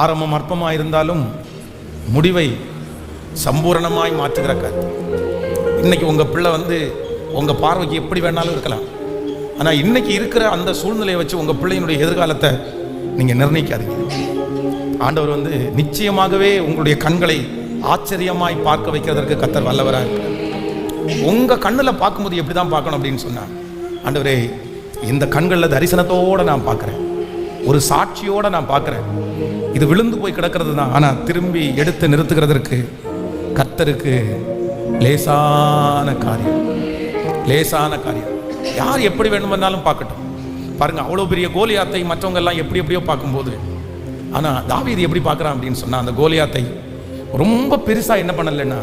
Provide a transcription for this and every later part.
ஆரம்பம் அற்பமாக இருந்தாலும் முடிவை சம்பூரணமாய் மாற்றுகிற கர்த்தர். இன்னைக்கு உங்கள் பிள்ளை உங்கள் பார்வைக்கு எப்படி வேணாலும் இருக்கலாம். ஆனால் இன்னைக்கு இருக்கிற அந்த சூழ்நிலையை வச்சு உங்கள் பிள்ளையினுடைய எதிர்காலத்தை நீங்கள் நிர்ணயிக்காதீங்க. ஆண்டவர் நிச்சயமாகவே உங்களுடைய கண்களை ஆச்சரியமாய் பார்க்க வைக்கிறதற்கு கர்த்தர் வல்லவராக இருக்கிறார். உங்கள் கண்ணில் பார்க்கும்போது எப்படி தான் பார்க்கணும் அப்படின்னு சொன்னால், ஆண்டவரே இந்த கண்களில் தரிசனத்தோடு நான் பார்க்குறேன், ஒரு சாட்சியோடு நான் பார்க்குறேன், இது விழுந்து போய் கிடக்கிறது தான், ஆனால் திரும்பி எடுத்து நிறுத்துகிறதற்கு கர்த்தருக்கு லேசான காரியம், லேசான காரியம். யார் எப்படி வேணுமென்னாலும் பார்க்கட்டும். பாருங்க, அவ்வளோ பெரிய கோலியாத்தை மற்றவங்க எல்லாம் எப்படி எப்படியோ பார்க்கும்போது, ஆனால் தாவீது எப்படி பார்க்குறான் அப்படின்னு சொன்னால், அந்த கோலியாத்தை ரொம்ப பெருசாக என்ன பண்ணலைன்னா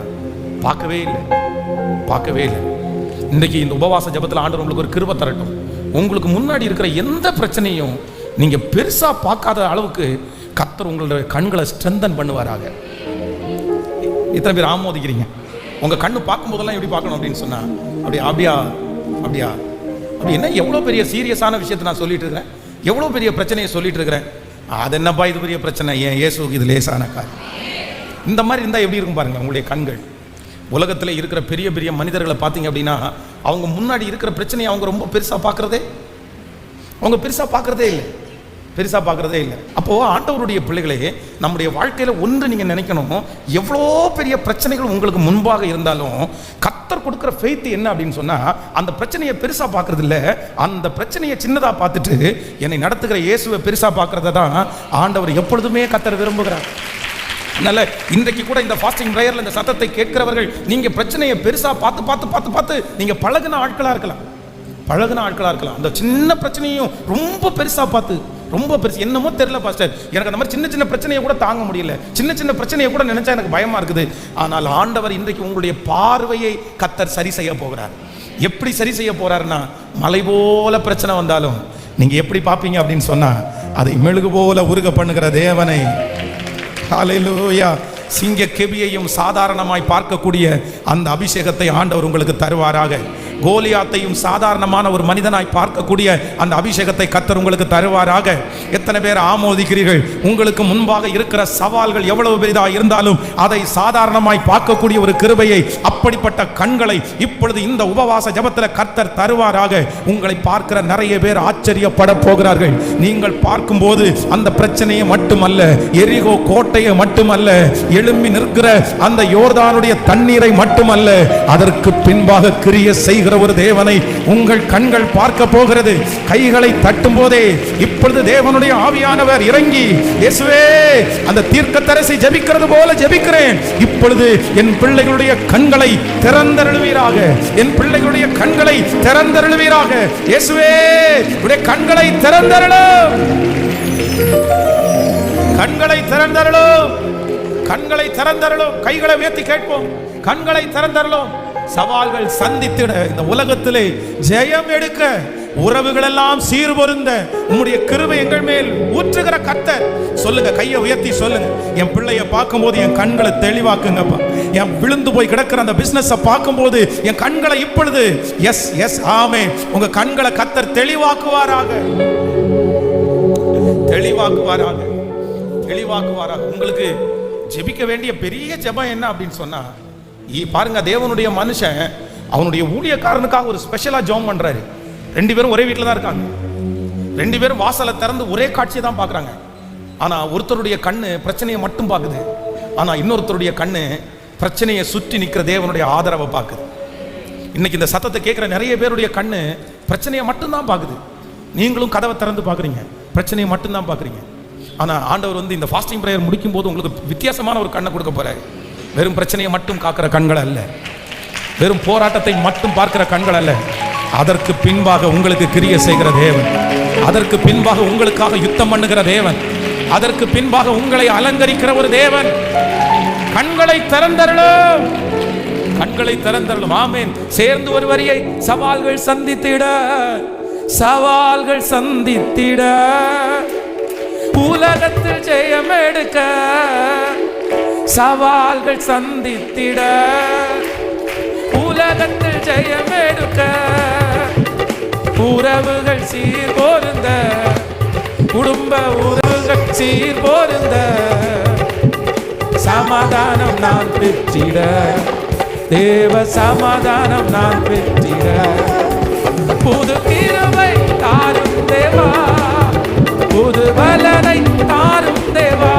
பார்க்கவே இல்லை, பார்க்கவே இல்லை. இன்றைக்கி இந்த உபவாச ஜபத்தில் ஆண்டவர் உங்களுக்கு ஒரு கிருபை தரட்டும். உங்களுக்கு முன்னாடி இருக்கிற எந்த பிரச்சனையும் நீங்கள் பெருசாக பார்க்காத அளவுக்கு கர்த்தர் உங்களுடைய கண்களை ஸ்ட்ரென்தன் பண்ணுவாராக. இத்தனை பேர் ஆமோதிக்கிறீங்க? உங்கள் கண்ணு பார்க்கும்போதெல்லாம் எப்படி பார்க்கணும் அப்படின்னு சொன்னால், அப்படியா அப்படியா அப்படியா அப்படி என்ன எவ்வளோ பெரிய சீரியஸான விஷயத்தை நான் சொல்லிட்டு இருக்கிறேன், எவ்வளோ பெரிய பிரச்சனையை சொல்லிட்டு இருக்கிறேன். அது என்னப்பா இது பெரிய பிரச்சனை, ஏன் இயேசுவுக்கு இது லேசான காரியம். இந்த மாதிரி இருந்தால் எப்படி இருக்கும் பாருங்கள் உங்களுடைய கண்கள். உலகத்தில் இருக்கிற பெரிய பெரிய மனிதர்களை பார்த்தீங்க அப்படின்னா, அவங்க முன்னாடி இருக்கிற பிரச்சனையை அவங்க ரொம்ப பெருசாக பார்க்குறதே இல்லை, பெருசாக பார்க்குறதே இல்லை. அப்போது ஆண்டவருடைய பிள்ளைகளே, நம்முடைய வாழ்க்கையில் ஒன்று நீங்கள் நினைக்கணும், எவ்வளோ பெரிய பிரச்சனைகள் உங்களுக்கு முன்பாக இருந்தாலும் கர்த்தர் கொடுக்குற ஃபெய்த் என்ன அப்படின்னு சொன்னால், அந்த பிரச்சனையை பெருசாக பார்க்குறது இல்லை, அந்த பிரச்சனையை சின்னதாக பார்த்துட்டு என்னை நடத்துகிற இயேசுவை பெருசாக பார்க்குறத தான் ஆண்டவர் எப்பொழுதுமே கர்த்தர் விரும்புகிறார். அதனால இன்றைக்கு கூட இந்த ஃபாஸ்டிங் ப்ரேயரில் இந்த சத்தத்தை கேட்கிறவர்கள், நீங்கள் பிரச்சனையை பெருசாக பார்த்து பார்த்து பார்த்து பார்த்து நீங்கள் பழகின ஆட்களாக இருக்கலாம், அந்த சின்ன பிரச்சனையும் ரொம்ப பெருசாக பார்த்து, ரொம்ப பெருசு என்னமோ தெரியல பாஸ்டர், எனக்கு அந்த மாதிரி சின்ன சின்ன பிரச்சனையை கூட தாங்க முடியல, சின்ன சின்ன பிரச்சனையை கூட நினைச்சா எனக்கு பயமா இருக்குது. ஆனால் ஆண்டவர் இன்றைக்கு உங்களுடைய பார்வையை கர்த்தர் சரி செய்ய போகிறார். எப்படி சரி செய்ய போறாருன்னா, மலை போல பிரச்சனை வந்தாலும் நீங்க எப்படி பார்ப்பீங்க அப்படின்னு சொன்னா, அதை மெழுகு போல உருக பண்ணுகிற தேவனை, ஹல்லேலூயா, சிங்க கெபியையும் சாதாரணமாய் பார்க்கக்கூடிய அந்த அபிஷேகத்தை ஆண்டவர் உங்களுக்கு தருவாராக. கோலியாத்தையும் சாதாரணமான ஒரு மனிதனாய் பார்க்கக்கூடிய அந்த அபிஷேகத்தை கர்த்தர் உங்களுக்கு தருவாராக. எத்தனை பேர் ஆமோதிக்கிறீர்கள்? உங்களுக்கு முன்பாக இருக்கிற சவால்கள் எவ்வளவு பெரிதாக இருந்தாலும் அதை சாதாரணமாய் பார்க்கக்கூடிய ஒரு கிருபையை, அப்படிப்பட்ட கண்களை இப்பொழுது இந்த உபவாச ஜபத்தில் கர்த்தர் தருவாராக. உங்களை பார்க்கிற நிறைய பேர் ஆச்சரியப்பட போகிறார்கள். நீங்கள் பார்க்கும்போது அந்த பிரச்சனையை மட்டுமல்ல, எரிகோ கோட்டையை மட்டுமல்ல, எழும்பி நிற்கிற அந்த யோர்தானுடைய தண்ணீரை மட்டுமல்ல, அதற்கு பின்பாக கிரிய செய்கிற ஒரு தேவனை உங்கள் கண்கள் பார்க்க போகிறது. கைகளை தட்டும் போதே இப்பொழுது தேவனுடைய ஆவியானவர் இறங்கி, இயேசுவே, அந்த தீர்க்கதரிசி ஜெபிக்கிறது போல ஜெபிக்கிறேன், இப்பொழுது என் பிள்ளைகளுடைய கண்களை திறந்தருளுவீராக, என் பிள்ளைகளுடைய கண்களை திறந்தருளுவீராக. இயேசுவே, உடைய கண்களை திறந்தருளும், கண்களை திறந்தருளும், கண்களை திறந்தருளும். கைகளை உயர்த்தி கேட்போம், கண்களை திறந்தருளும். சவால்கள் சந்தித்திட, இந்த உலகத்திலே ஜெயம் எடுக்க, உறவுகள் எல்லாம் சீர்பொருந்த உம்முடைய கிருபை எங்கள் மேல் ஊற்றுகிற கர்த்தர். சொல்லுங்க, கையை உயர்த்தி சொல்லுங்க, என் பிள்ளைய பார்க்கும்போது என் கண்களை தெளிவாக்குங்கப்பா. என் விழுந்து போய் கிடக்கிற அந்த பிசினஸை பார்க்கும்போது என் கண்களை இப்பொழுது, எஸ் எஸ் ஆமே, உங்க கண்களை கர்த்தர் தெளிவாக்குவாராக, தெளிவாக்குவாராக, தெளிவாக்குவாராக. உங்களுக்கு ஜெபிக்க வேண்டிய பெரிய ஜெபம் என்ன அப்படின்னு சொன்னா, பாருங்க, தேவனுடைய மனுஷன் அவனுடைய ஊழியக்காரனுக்காக ஒரு ஸ்பெஷலா ஜெபம் பண்றாரு. 2 பேரும் ஒரே வீட்டில் தான் இருக்காங்க, 2 பேரும் வாசலை திறந்து ஒரே காட்சியை தான் பார்க்குறாங்க. ஆனால் ஒருத்தருடைய கண்ணு பிரச்சனையை மட்டும் பார்க்குது, ஆனால் இன்னொருத்தருடைய கண்ணு பிரச்சனையை சுற்றி நிற்கிற தேவனுடைய ஆதரவை பார்க்குது. இன்னைக்கு இந்த சத்தத்தை கேட்குற நிறைய பேருடைய கண்ணு பிரச்சனையை மட்டும்தான் பார்க்குது. நீங்களும் கதவை திறந்து பார்க்குறீங்க, பிரச்சனையை மட்டும்தான் பார்க்குறீங்க. ஆனால் ஆண்டவர் இந்த ஃபாஸ்டிங் ப்ரேயர் முடிக்கும் போது உங்களுக்கு வித்தியாசமான ஒரு கண்ணை கொடுக்க போறாரு. வெறும் பிரச்சனையை மட்டும் காக்கிற கண்கள் அல்ல, வெறும் போராட்டத்தை மட்டும் பார்க்கிற கண்கள் அல்ல, அதற்கு பின்பாக உங்களுக்கு கிரியை செய்கிற தேவன், அதற்கு பின்பாக உங்களுக்காக யுத்தம் பண்ணுகிற தேவன், அதற்கு பின்பாக உங்களை அலங்கரிக்கிற ஒரு தேவன். கண்களை திறந்தருளும், கண்களை திறந்தருளும். ஆமென். சேர்ந்து ஒரு வரியை, சவால்கள் சந்தித்திட, சவால்கள் சந்தித்திட, உலகத்தில் ஜெயம் எடுக்க, சவால்கள் சந்தித்திட, உலகத்தில் ஜெயம் எடுக்க, உறவுகள் சீர் பொருந்த, குடும்ப உறவுகள் சீர் பொருந்த, சமாதானம் நான் பெற்றிட, தேவ சமாதானம் நான் பெற்றிட, புது கிருபை தாரும் தேவா, புது பலனை தாரும் தேவா,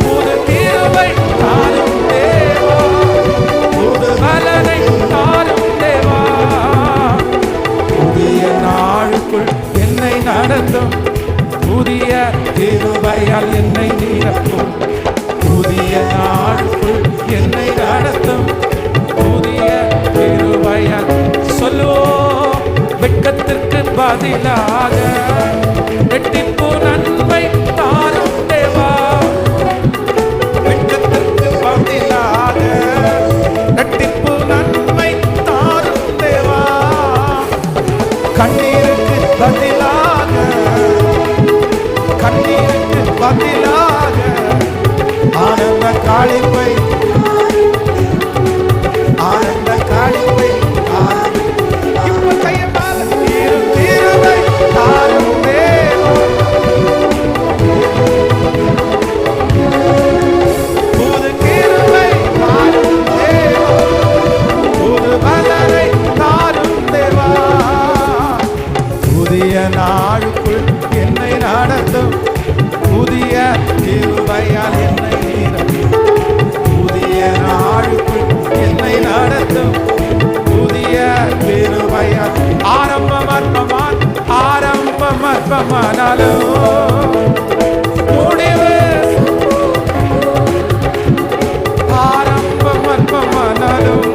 புது கிருபை தாரும் தேவா, புது பலனை தாரும் தேவா, புதிய நாளுக்குள் என்னை நடத்தும், புதிய கிருபையால் என்னை நிரப்பும், புதிய நாளுக்குள் என்னை நடத்தும், புதிய கிருபையால். சொல்லுவோம், வெட்கத்திற்கு பதிலாக ரெட்டிப்பு நன்மை தாரும் தேவா, வெட்கத்திற்கு பதிலாக ரெட்டிப்பு நன்மை தாரும் தேவா, கண்ணீருக்கு பதிலாக, கண்ணீருக்கு பதிலாக ஆனந்த காளிப்பை, ஆனந்த காளிப்பை இப்ப கையமாக கிருபை தாரும் தேவா, புது கிருபை தாரும் தேவா, புது பலனை தாரும் தேவா, புதிய நாளுக்குள் என்னை நடத்தும், புதிய கிருபையால் என்னை நிரப்பும், புதிய நாளுக்குள் என்னை நடத்தும், புதிய கிருபையால். ஆரம்பம் அற்பமான், ஆரம்பம் அற்பமானாலும் முடிவு, ஆரம்பம் அற்பமானாலும்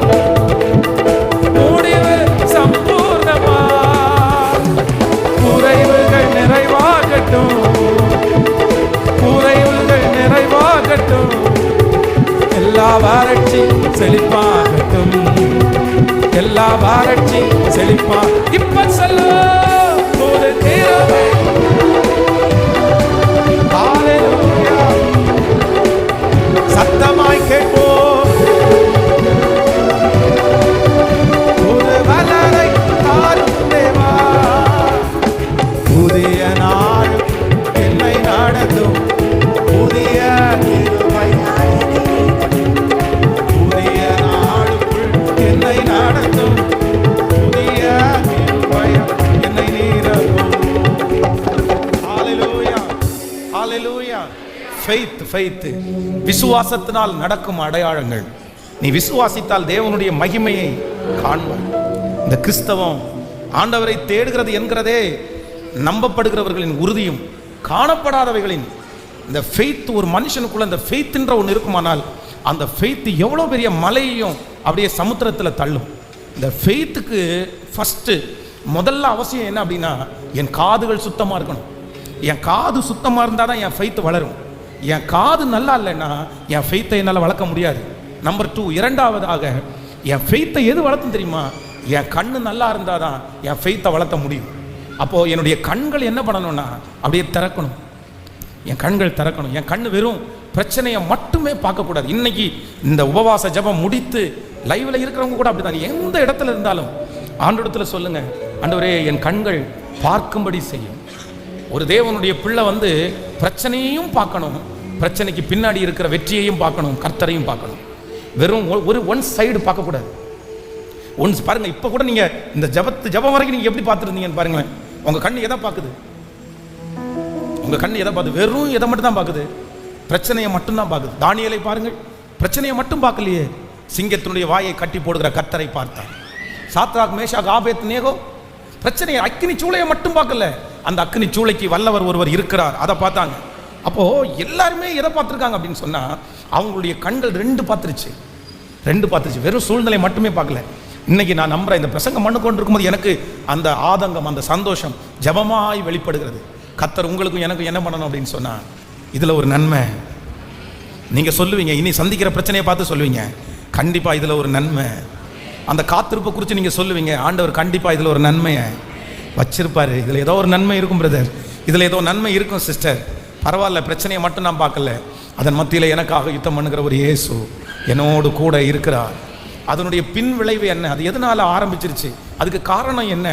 முடிவு சம்பூர்ணமா, குறைவுகள் நிறைவாகட்டும், குறைவுகள் நிறைவாகட்டும், எல்லா வறட்சி செழிப்பாகட்டும், எல்லா வறட்சி செழிப்பா. இப்ப சொல்லு, ஒரு கிருபை. ஹல்லேலூயா. சத்தமாய் கேட்போம், புது பலனை தாரும் தேவா, புதிய நாள் என்னை நடத்தும், புதிய கிருபை, புதிய நாளுக்குள் என்னை நடத்தும், புதிய கிருபை என்னை நிரப்பும். ஹல்லேலூயா, ஹல்லேலூயா. ஃபெய்த், ஃபெய்த், விசுவாசத்தினால் நடக்கும் அடையாளங்கள். நீ விசுவாசித்தால் தேவனுடைய மகிமையை காண்பாய். இந்த கிறிஸ்தவம் ஆண்டவரை தேடுகிறது என்கிறதே நம்பப்படுகிறவர்களின் உறுதியும் காணப்படாதவைகளின் இந்த ஃபெய்த். ஒரு மனுஷனுக்குள்ள இந்த ஃபெய்த்ன்ற ஒன்று இருக்குமானால் அந்த ஃபெய்த் எவ்வளோ பெரிய மலையையும் அப்படியே சமுத்திரத்தில் தள்ளும். இந்த ஃபெய்த்துக்கு ஃபஸ்ட்டு முதல்ல அவசியம் என்ன அப்படின்னா, என் காதுகள் சுத்தமாக இருக்கணும். என் காது சுத்தமாக இருந்தால் தான் என் ஃபெய்த் வளரும். என் காது நல்லா இல்லைன்னா என் ஃபெய்த்தை என்னால் வளர்க்க முடியாது. நம்பர் 2, இரண்டாவதாக என் ஃபெய்த்தை எது வளர்த்தும் தெரியுமா? என் கண்ணு நல்லா இருந்தால் தான் என் ஃபெய்த்தை வளர்த்த முடியும். அப்போது என்னுடைய கண்கள் என்ன பண்ணணும்னா அப்படியே திறக்கணும். என் கண்கள் திறக்கணும். என் கண்ணு வெறும் பிரச்சனையை மட்டுமே பார்க்கக்கூடாது. இன்னைக்கு இந்த உபவாச ஜபம் முடித்து லைவில் இருக்கிறவங்க கூட அப்படி தான். எந்த இடத்துல இருந்தாலும் ஆண்டவரிடத்துல சொல்லுங்க, ஆண்டவரே என் கண்கள் பார்க்கும்படி செய்யும். ஒரு தேவனுடைய பிள்ளை வந்து பிரச்சனையையும் பார்க்கணும், பிரச்சனைக்கு பின்னாடி இருக்கிற வெற்றியையும் பார்க்கணும், கர்த்தரையும் பார்க்கணும். வெறும் ஒரு ஒன் சைடு பார்க்கக்கூடாது. ஒன்ஸ் பாருங்க, இப்போ கூட நீங்கள் இந்த ஜபம் வரைக்கும் நீங்கள் எப்படி பார்த்துருந்தீங்கன்னு பாருங்களேன். உங்கள் கண்ணு எதை பார்க்குது? உங்கள் கண்ணு எதை பார்க்குது? வெறும் எதை மட்டும் தான் பார்க்குது? பிரச்சனையை மட்டும்தான் பார்க்குது. தானியேலை பாருங்கள், பிரச்சனையை மட்டும் பார்க்கலையே, சிங்கத்தினுடைய வாயை கட்டி போடுகிற கர்த்தரை பார்த்தார். சாத்ராக், மேஷாக், ஆபேத்நேகோ பிரச்சனையை அக்கினி சூளையை மட்டும் பார்க்கல, அந்த அக்கினி சூளைக்கு வல்லவர் ஒருவர் இருக்கிறார், அதை பார்த்தாங்க. அப்போது எல்லாருமே எதை பார்த்துருக்காங்க அப்படின்னு சொன்னால் அவங்களுடைய கண்கள் ரெண்டு பார்த்துருச்சு. வெறும் சூழ்நிலை மட்டுமே பார்க்கல. இன்னைக்கு நான் நம்புகிறேன், இந்த பிரசங்கம் பண்ணு கொண்டு இருக்கும்போது எனக்கு அந்த ஆதங்கம், அந்த சந்தோஷம் ஜபமாய் வெளிப்படுகிறது. கர்த்தர் உங்களுக்கும் எனக்கும் என்ன பண்ணணும் அப்படின்னு சொன்னால், இதில் ஒரு நன்மை நீங்கள் சொல்லுவீங்க. இனி சந்திக்கிற பிரச்சனையை பார்த்து சொல்லுவீங்க, கண்டிப்பாக இதில் ஒரு நன்மை. அந்த காத்திருப்பை குறித்து நீங்கள் சொல்லுவீங்க, ஆண்டவர் கண்டிப்பாக இதில் ஒரு நன்மையை வச்சிருப்பாரு, இதில் ஏதோ ஒரு நன்மை இருக்கும் பிரதர், இதில் ஏதோ நன்மை இருக்கும் சிஸ்டர். பரவாயில்ல, பிரச்சனையை மட்டும் நான் பார்க்கல, அதன் மத்தியில் எனக்காக யுத்தம் பண்ணுகிற ஒரு இயேசு என்னோடு கூட இருக்கிறார். அதனுடைய பின் விளைவு என்ன? அது எதனால் ஆரம்பிச்சிருச்சு? அதுக்கு காரணம் என்ன?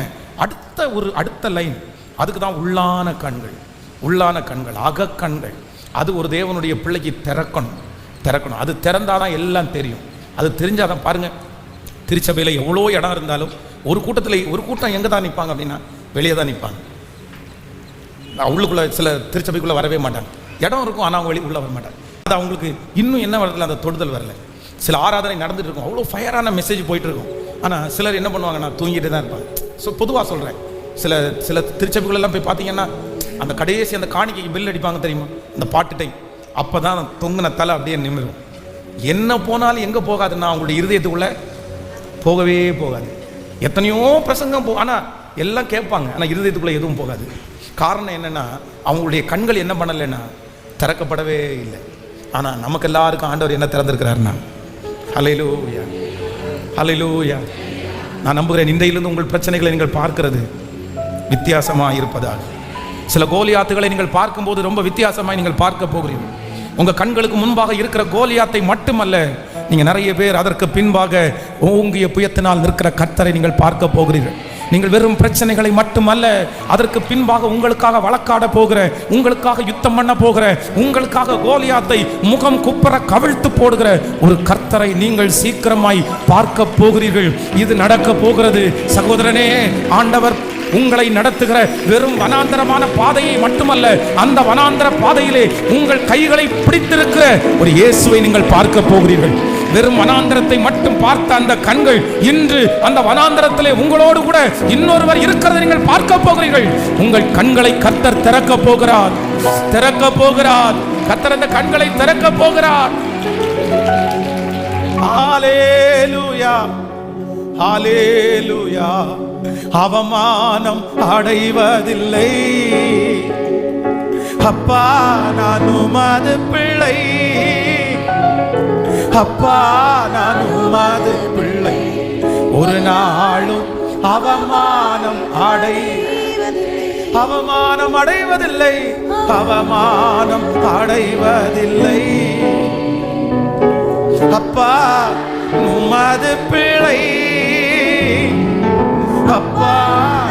அடுத்த லைன், அதுக்கு தான் உள்ளான கண்கள், அகக்கண்கள். அது ஒரு தேவனுடைய பிள்ளைக்கு திறக்கணும். திறக்கணும். அது திறந்தாதான் எல்லாம் தெரியும். அது தெரிஞ்சாதான் பாருங்க, திருச்சபையில் எவ்வளோ இடம் இருந்தாலும் ஒரு கூட்டம் எங்கே தான் நிற்பாங்க அப்படின்னா வெளியே தான் நிற்பாங்க. உள்ளுக்குள்ளே சில திருச்சபைக்குள்ளே வரவே மாட்டாங்க. இடம் இருக்கும், ஆனால் அவங்க உள்ளே வர மாட்டாங்க. அது அவங்களுக்கு இன்னும் என்ன வரல, அந்த தொடுதல் வரல. சில ஆராதனை நடந்துட்டு இருக்கும், அவ்வளோ ஃபயரான மெசேஜ் போயிட்டு இருக்கும். ஆனால் சிலர் என்ன பண்ணுவாங்கன்னா தூங்கிட்டு தான் இருப்பாங்க. ஸோ பொதுவாக சொல்கிறேன், சில திருச்சபைகளெல்லாம் போய் பார்த்தீங்கன்னா அந்த கடைசி அந்த காணிக்கைக்கு பில் அடிப்பாங்க தெரியுமா, அந்த பாட்டு டைம். அப்போ தான் தொங்குன தலை அப்படியே நிமிரும். என்ன போனாலும் எங்கே போகாதுன்னா அவங்களுடைய இருதயத்துக்குள்ளே போகவே போகாது. எத்தனையோ பிரசங்கம் ஆனால் எல்லாம் கேட்பாங்க, ஆனால் இருதயத்துக்குள்ளே எதுவும் போகாது. காரணம் என்னென்னா அவங்களுடைய கண்கள் என்ன பண்ணலைன்னா திறக்கப்படவே இல்லை. ஆனால் நமக்கு எல்லாருக்கும் ஆண்டவர் என்ன திறந்திருக்கிறாருன்னா, ஹல்லேலூயா ஹல்லேலூயா. நான் நம்புகிறேன் இன்றையிலிருந்து உங்கள் பிரச்சனைகளை நீங்கள் பார்க்கிறது வித்தியாசமாக இருப்பதாக. சில கோலியாத்துகளை நீங்கள் பார்க்கும்போது ரொம்ப வித்தியாசமாக நீங்கள் பார்க்க போகிறீர்கள். உங்கள் கண்களுக்கு முன்பாக இருக்கிற கோலியாத்தை மட்டுமல்ல, நீங்கள் நிறைய பேர் அதற்கு பின்பாக ஓங்கிய புயத்தினால் நிற்கிற கர்த்தரை நீங்கள் பார்க்க போகிறீர்கள். நீங்கள் வெறும் பிரச்சனைகளை மட்டுமல்ல, அதற்கு பின்பாக உங்களுக்காக வழக்காட போகிற, உங்களுக்காக யுத்தம் பண்ண போகிற, உங்களுக்காக கோலியாத்தை முகம் குப்புற கவிழ்த்து போடுகிற ஒரு கர்த்தரை நீங்கள் சீக்கிரமாய் பார்க்க போகிறீர்கள். இது நடக்க போகிறது சகோதரனே. ஆண்டவர் உங்களை நடத்துகிற வெறும் வனாந்தரமான பாதையை மட்டுமல்ல, அந்த வனாந்தர பாதையிலே உங்கள் கைகளை பிடித்திருக்கிற ஒரு இயேசுவை நீங்கள் பார்க்க போகிறீர்கள். வெறும் வனாந்தரத்தை மட்டும் பார்த்த அந்த கண்கள் இன்று அந்த வனாந்தரத்திலே உங்களோடு கூட இன்னொருவர் இருக்கிறதை நீங்கள் பார்க்க போகிறீர்கள். உங்கள் கண்களை கர்த்தர் திறக்க போகிறார், திறக்க போகிறார். கர்த்தர் அந்த கண்களை திறக்க போகிறார். ஹல்லேலூயா ஹல்லேலூயா. அவமானம் அடைவதில்லை அப்பா, நான் உமது பிள்ளை. அப்பா, நான் உமது பிள்ளை. ஒரு நாளும் அவமானம் அடைவதில்லை. அவமானம் அடைவதில்லை. அப்பா, உமது பிள்ளை. அப்பா,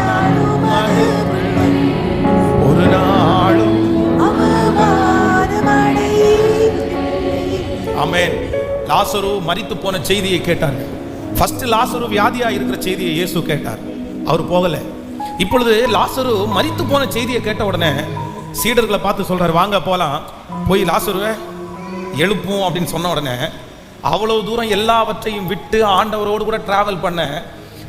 நான் உமது பிள்ளை. ஒரு நாளும் ஆமென். லாசரு மரித்து போன செய்தியை கேட்டார்கள். ஃபர்ஸ்ட் லாசரு வியாதியா இருக்கிற செய்தியை இயேசு கேட்டார், அவர் போகல. இப்பொழுது லாசரு மரித்து போன செய்தியை கேட்ட உடனே சீடர்களை பார்த்து சொல்றாரு, வாங்க போலாம், போய் லாசருவை எழுப்பும் அப்படின்னு சொன்ன உடனே அவ்வளவு தூரம் எல்லாவற்றையும் விட்டு ஆண்டவரோடு கூட டிராவல் பண்ண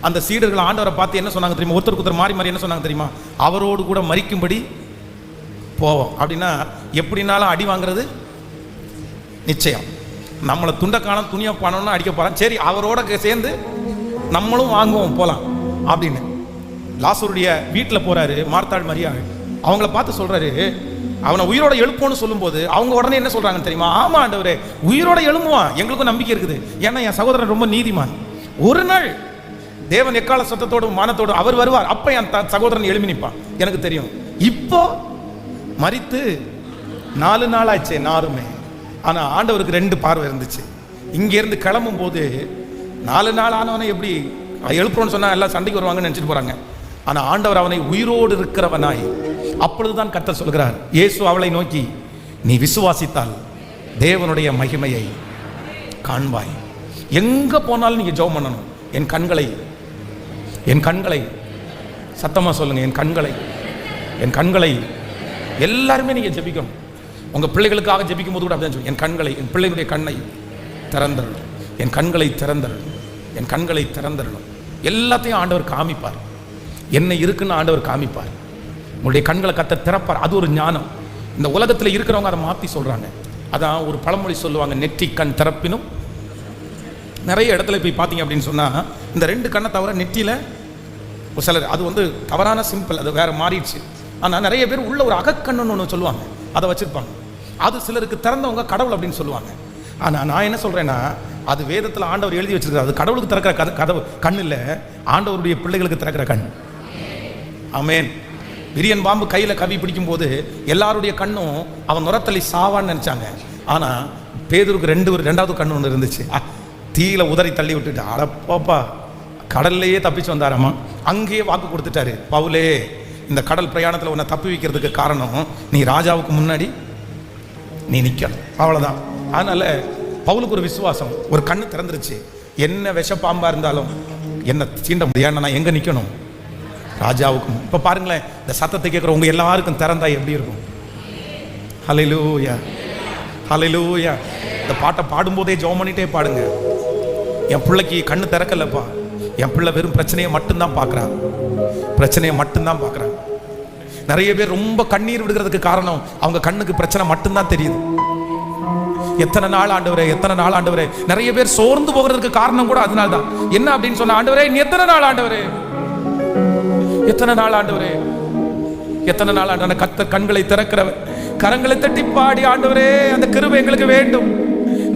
அந்த சீடர்கள் ஆண்டவரை பார்த்து என்ன சொன்னாங்க தெரியுமா? ஒருத்தருக்கு மாறி என்ன சொன்னாங்க தெரியுமா? அவரோடு கூட மரிக்கும்படி போவோம். அப்படின்னா எப்படினாலும் அடி வாங்குறது நிச்சயம். நம்மளை துண்டக்கான துணியா பணம்னு அடிக்க போறான், சரி அவரோட சேர்ந்து நம்மளும் வாங்குவோம் போலாம் அப்படின்னு. லாசருடைய வீட்டில் போறாரு மார்த்தாள் மரியாள். அவங்கள பார்த்து சொல்றாரு, அவனை உயிரோட எழுப்போன்னு சொல்லும்போது அவங்க உடனே என்ன சொல்றாங்கன்னு தெரியுமா? ஆமா ஆண்டவரே, உயிரோட எழும்புவான், எங்களுக்கும் நம்பிக்கை இருக்குது. ஏன்னா என் சகோதரன் ரொம்ப நீதிமான். ஒரு நாள் தேவன் எக்கால சத்தத்தோடு மானத்தோடு அவர் வருவார், அப்ப என் சகோதரன் எழுப்பி நிற்பான், எனக்கு தெரியும். இப்போ மரித்து 4 நாள் ஆச்சு நாருமே. ஆனா ஆண்டவருக்கு 2 பார்வை இருந்துச்சு. இங்க இருந்து கிளம்பும் போது 4 நாள் ஆனவனை எப்படி எழுப்புறோன்னு சொன்னா எல்லாம் சண்டைக்கு வருவாங்கன்னு நினைச்சிட்டு போறாங்க. ஆனா ஆண்டவர் அவனை உயிரோடு இருக்கிறவனாய், அப்பொழுதுதான் கர்த்தர் சொல்கிறார், இயேசு அவளை நோக்கி, நீ விசுவாசித்தால் தேவனுடைய மகிமையை காண்பாய். எங்க போனாலும் நீங்க ஜெபம் பண்ணணும். என் கண்களை சத்தமா சொல்லுங்க, என் கண்களை எல்லாருமே நீங்க ஜெபிக்கணும். உங்க பிள்ளைகளுக்காக ஜெபிக்கும் போது கூட அப்படிதான் சொல்லுங்க, என் பிள்ளைகளுடைய கண்ணை திறந்தரணும், என் கண்களை திறந்தரணும். எல்லாத்தையும் ஆண்டவர் காமிப்பார். என்ன இருக்குன்னு ஆண்டவர் காமிப்பார். உங்களுடைய கண்களை கர்த்தர் திறப்பார். அது ஒரு ஞானம். இந்த உலகத்தில் இருக்கிறவங்க அதை மாற்றி சொல்றாங்க. அதான் ஒரு பழமொழி சொல்லுவாங்க, நெற்றி கண் திறப்பினும். நிறைய இடத்துல போய் பார்த்தீங்க அப்படின்னு சொன்னா இந்த 2 கண்ணை தவிர நெற்றியில சிலர், அது தவறான சிம்பிள், அது வேற மாறிடுச்சு. ஆனால் நிறைய பேர் உள்ள ஒரு அகக்கண்ணுன்னு ஒன்று சொல்லுவாங்க, அதை வச்சிருப்பாங்க. அது சிலருக்கு திறந்தவங்க கடவுள் அப்படின்னு சொல்லுவாங்க. ஆனால் நான் என்ன சொல்றேன்னா, அது வேதத்தில் ஆண்டவர் எழுதி வச்சிருக்காரு. அது கடவுளுக்கு திறக்கிற கதவு கண் இல்லை, ஆண்டவருடைய பிள்ளைகளுக்கு திறக்கிற கண். ஆமென். விரியன் பாம்பு கையில் கவி பிடிக்கும் போது எல்லாருடைய கண்ணும் அவன் நுரத்தள்ளி சாவான்னு நினைச்சாங்க. ஆனால் பேதுருக்கு 2வது கண்ணு ஒன்று இருந்துச்சு. தீயில உதறி தள்ளி விட்டுட்டு அடப்பாப்பா கடல்லையே தப்பிச்சு வந்தாராமா. அங்கேயே வாக்கு கொடுத்துட்டாரு, பவுலே இந்த கடல் பிரயாணத்தில் உன்னை தப்பி வைக்கிறதுக்கு காரணம் நீ ராஜாவுக்கு முன்னாடி நீ நிற்கணும், அவ்வளோதான். அதனால பவுலுக்கு ஒரு விசுவாசம், ஒரு கண்ணு திறந்துருச்சு. என்ன விஷப்பாம்பா இருந்தாலும் என்ன சீண்ட முடியாது, நான் எங்கே நிற்கணும்? ராஜாவுக்கும். இப்போ பாருங்களேன், இந்த சத்தத்தை கேட்குற உங்க எல்லாருக்கும் திறந்தா எப்படி இருக்கும்? ஹல்லேலூயா, ஹல்லேலூயா. இந்த பாட்டை பாடும்போதே ஜெபம் பண்ணிட்டே பாடுங்க. என் பிள்ளைக்கு கண்ணு திறக்கலப்பா, என் பிள்ளை வெறும் பிரச்சனையை மட்டும்தான் பார்க்குறான், பிரச்சனையை மட்டும்தான் பார்க்குறான். நிறைய பேர் ரொம்ப கண்ணீர் விடுகிறதுக்கு காரணம் அவங்க கண்ணுக்கு பிரச்சனை மட்டும்தான் தெரியுது. எத்தனை நாள் ஆண்டவரே, எத்தனை நாள் ஆண்டவரே. நிறைய பேர் சோர்ந்து போகிறதுக்கு காரணம் கூட அதனால தான். என்ன அப்படின்னு சொன்ன, ஆண்டவரே நீ எத்தனை நாள் ஆண்டவரே, எத்தனை நாள் ஆண்டவரே, எத்தனை நாள் ஆண்டவரே. கர்த்தர் கண்களை திறக்கிறவர், கரங்களை தட்டி பாடி, ஆண்டவரே அந்த கிருபை எங்களுக்கு வேண்டும்,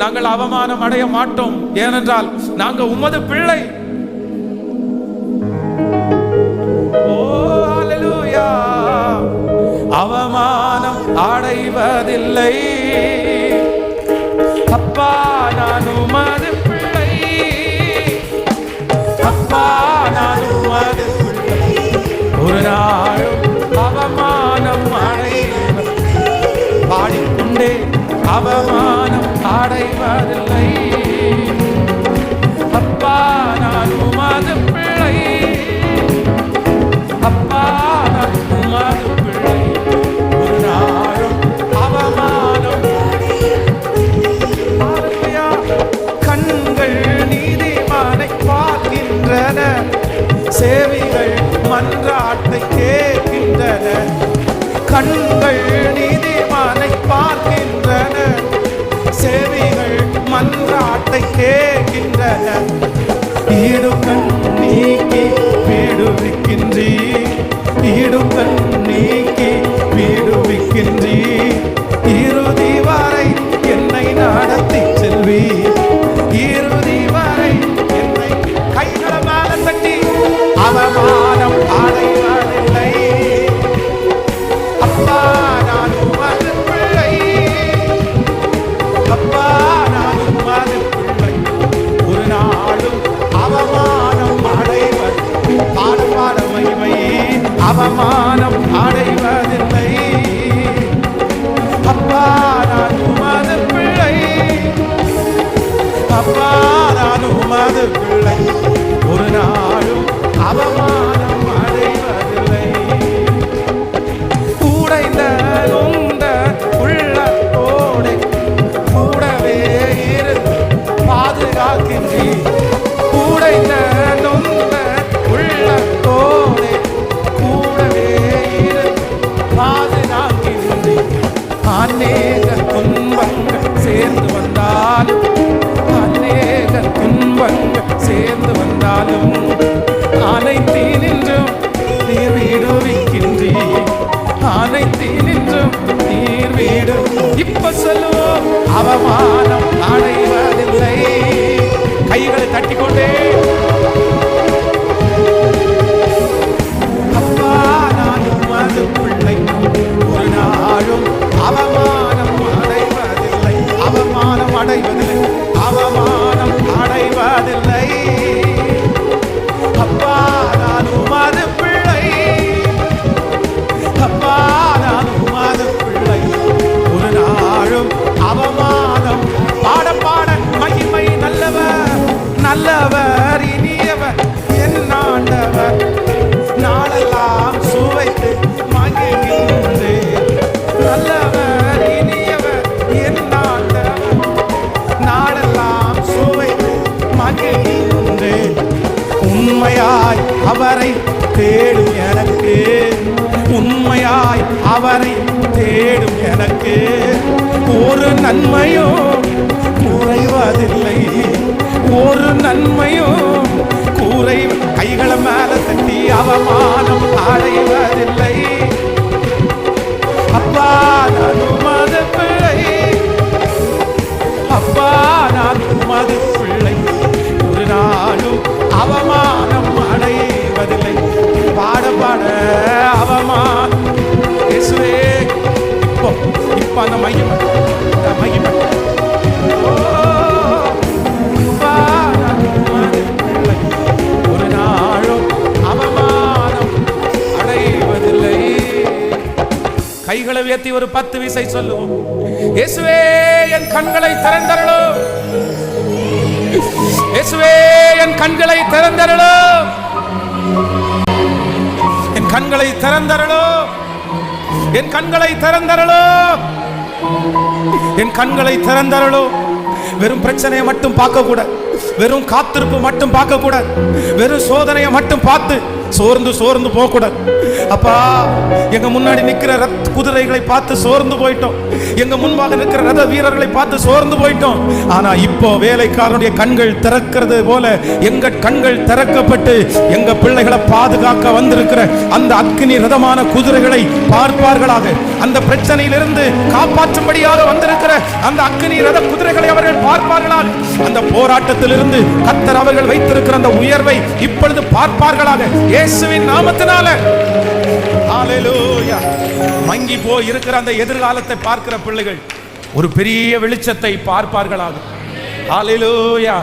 நாங்கள் அவமானம் அடைய மாட்டோம், ஏனென்றால் நாங்க உமது பிள்ளை. ஓ ஹல்லேலூயா. அவமானம் அடைவதில்லை அப்பா, நான் உமது பிள்ளை, அப்பா நான் உமது பிள்ளை, ஒரு நாளும் அவமானம் அடைவதில்லை. பாடிக்கொண்டே அவமானம் அடைவதில்லை அப்பா, நான் உமது பிள்ளை, அப்பா நான் உமது பிள்ளை, ஒரு நாளும் அவமானம். கண்கள் நீதிமானை பார்க்கின்றன, சேவிகள் மன்றாட்டை கேட்கின்றன. கண்கள் நீதிமானை பார்க்கின்றன, சேவிகள் மன்றாட்டை கேட்கின்றன. ஈடுகண் நீக்கி வீடுவிக்கின்றீ, ஈடுகண் நீக்கி வீடுவிக்கின்றீ, இறுதி வரை என்னை நடத்தி செல்வி, இறுதி வரை என்னை. கைகளை மேல தட்டி அவமானம் அடைவதில்லை அப்பா, நான் உமது பிள்ளை, அப்பா நான் உமது பிள்ளை, ஒரு நாளும் அவமானம் அடைவது. பாட பாட மகிமை, அவமானம் அடைவதில்லை அப்பா, நான் உமது பிள்ளை, அப்பா நான் உமது பிள்ளை, ஒரு நாளும் அவமானம் அடைவதில்லை. கூடைந்த நொந்த உள்ளத்தோடு கூடவே இருந்து பாதுகாக்கின்றீ, கூடைந்த நொந்த உள்ளத்தோடு கூடவே இருந்து பாதுகாக்கின்றீ. அநேக துன்பங்கள் சேர்ந்து வந்தாலும், அநேக துன்பங்கள் சேர்ந்து வந்தாலும், அனைத்தினின்றும் நீர் விடுவிக்கின்றீ, அனைத்தினின்றும் நீர் வீடு. இப்ப சொல்லுவோம், அவமானம் அடைவதில்லை. கைகளை தட்டிக்கொண்டே அப்பா நான் உமது பிள்ளை, ஒரு நாளும் அவமானம் அடைவதில்லை, அவமானம் அடைவதில்லை, அவமானம் அடைவதில்லை அப்பா நான் உமது பிள்ளை, அப்பா நான் உமது பிள்ளை, ஒரு நாளும் அவமானம். பாட பாட மகிமை. நல்லவர் நல்லவர் இனியவர் என் ஆண்டவர், நாளெல்லாம் சுவைத்து மகிழ்கின்றேன். நல்லவர் இனியவர் என் ஆண்டவர், நாளெல்லாம் சுவைத்து மகிழ்கின்றேன். உண்மையாய் அவரை தேடும் எனக்கு, உண்மையாய் அவரை தேடும் எனக்கு, ஒரு நன்மையோ குறைவதில்லை, ஒரு நன்மையோ குறை. கைகளை மேல தட்டி அவமானம் அடைவதில்லை அப்பா நான் உமது பிள்ளை, அப்பா நான் உமது பிள்ளை, ஒரு நாளும் அவமானம் அடைவதில்லை. பாட பாட அவமானம் இயேசுவே. இப்போ இப்போ அந்த மகிமை, அந்த மகிமை. அப்பா நான் உமது பிள்ளை, ஒரு நாளும் அவமானம் அடைவதில்லை. கைகளை உயர்த்தி ஒரு 10 விசை சொல்லுவோம். இயேசுவே என் கண்களை திறந்தருளும். இயேசுவே என் கண்களை திறந்தருளும். என் கண்களை திறந்தருளும். என் கண்களை திறந்தருளும். என் கண்களை திறந்தருளும். வெறும் பிரச்சனையை மட்டும் பார்க்க கூடாது, வெறும் காத்திருப்பு மட்டும் பார்க்க கூடாது, வெறும் சோதனையை மட்டும் பார்த்து சோர்ந்து போக கூடாது. அப்பா, எங்க முன்னாடி நிக்கிற குதிரைகளை பார்த்து சோர்ந்து போயிட்டோம், எங்க முன்பாக நிற்கிற ரத வீரர்களை பார்த்து சோர்ந்து போயிட்டோம். ஆனா இப்போ வேலைக்காரனுடைய கண்கள் திறக்கிறது போல எங்க கண்கள் திறக்கப்பட்டு எங்க பிள்ளைகளை பாதுகாக்க வந்திருக்கிற அந்த அக்னி ரதமான குதிரைகளை பார்ப்பார்களாக. அந்த பிரச்சனையிலிருந்து காப்பாற்றும்படியாக வந்திருக்கிற அந்த அக்னி ரத குதிரைகளை அவர்கள் பார்ப்பார்களாக. அந்த போராட்டத்திலிருந்து கர்த்தர் அவர்கள் வைத்திருக்கிற அந்த உயர்வை இப்பொழுது பார்ப்பார்களாக, இயேசுவின் நாமத்தினால. ஹல்லேலூயா. மங்கி போய் இருக்கிற அந்த எதிர்காலத்தை பார்க்கிற பிள்ளைகள் ஒரு பெரிய வெளிச்சத்தை பார்ப்பார்களாக. ஹல்லேலூயா.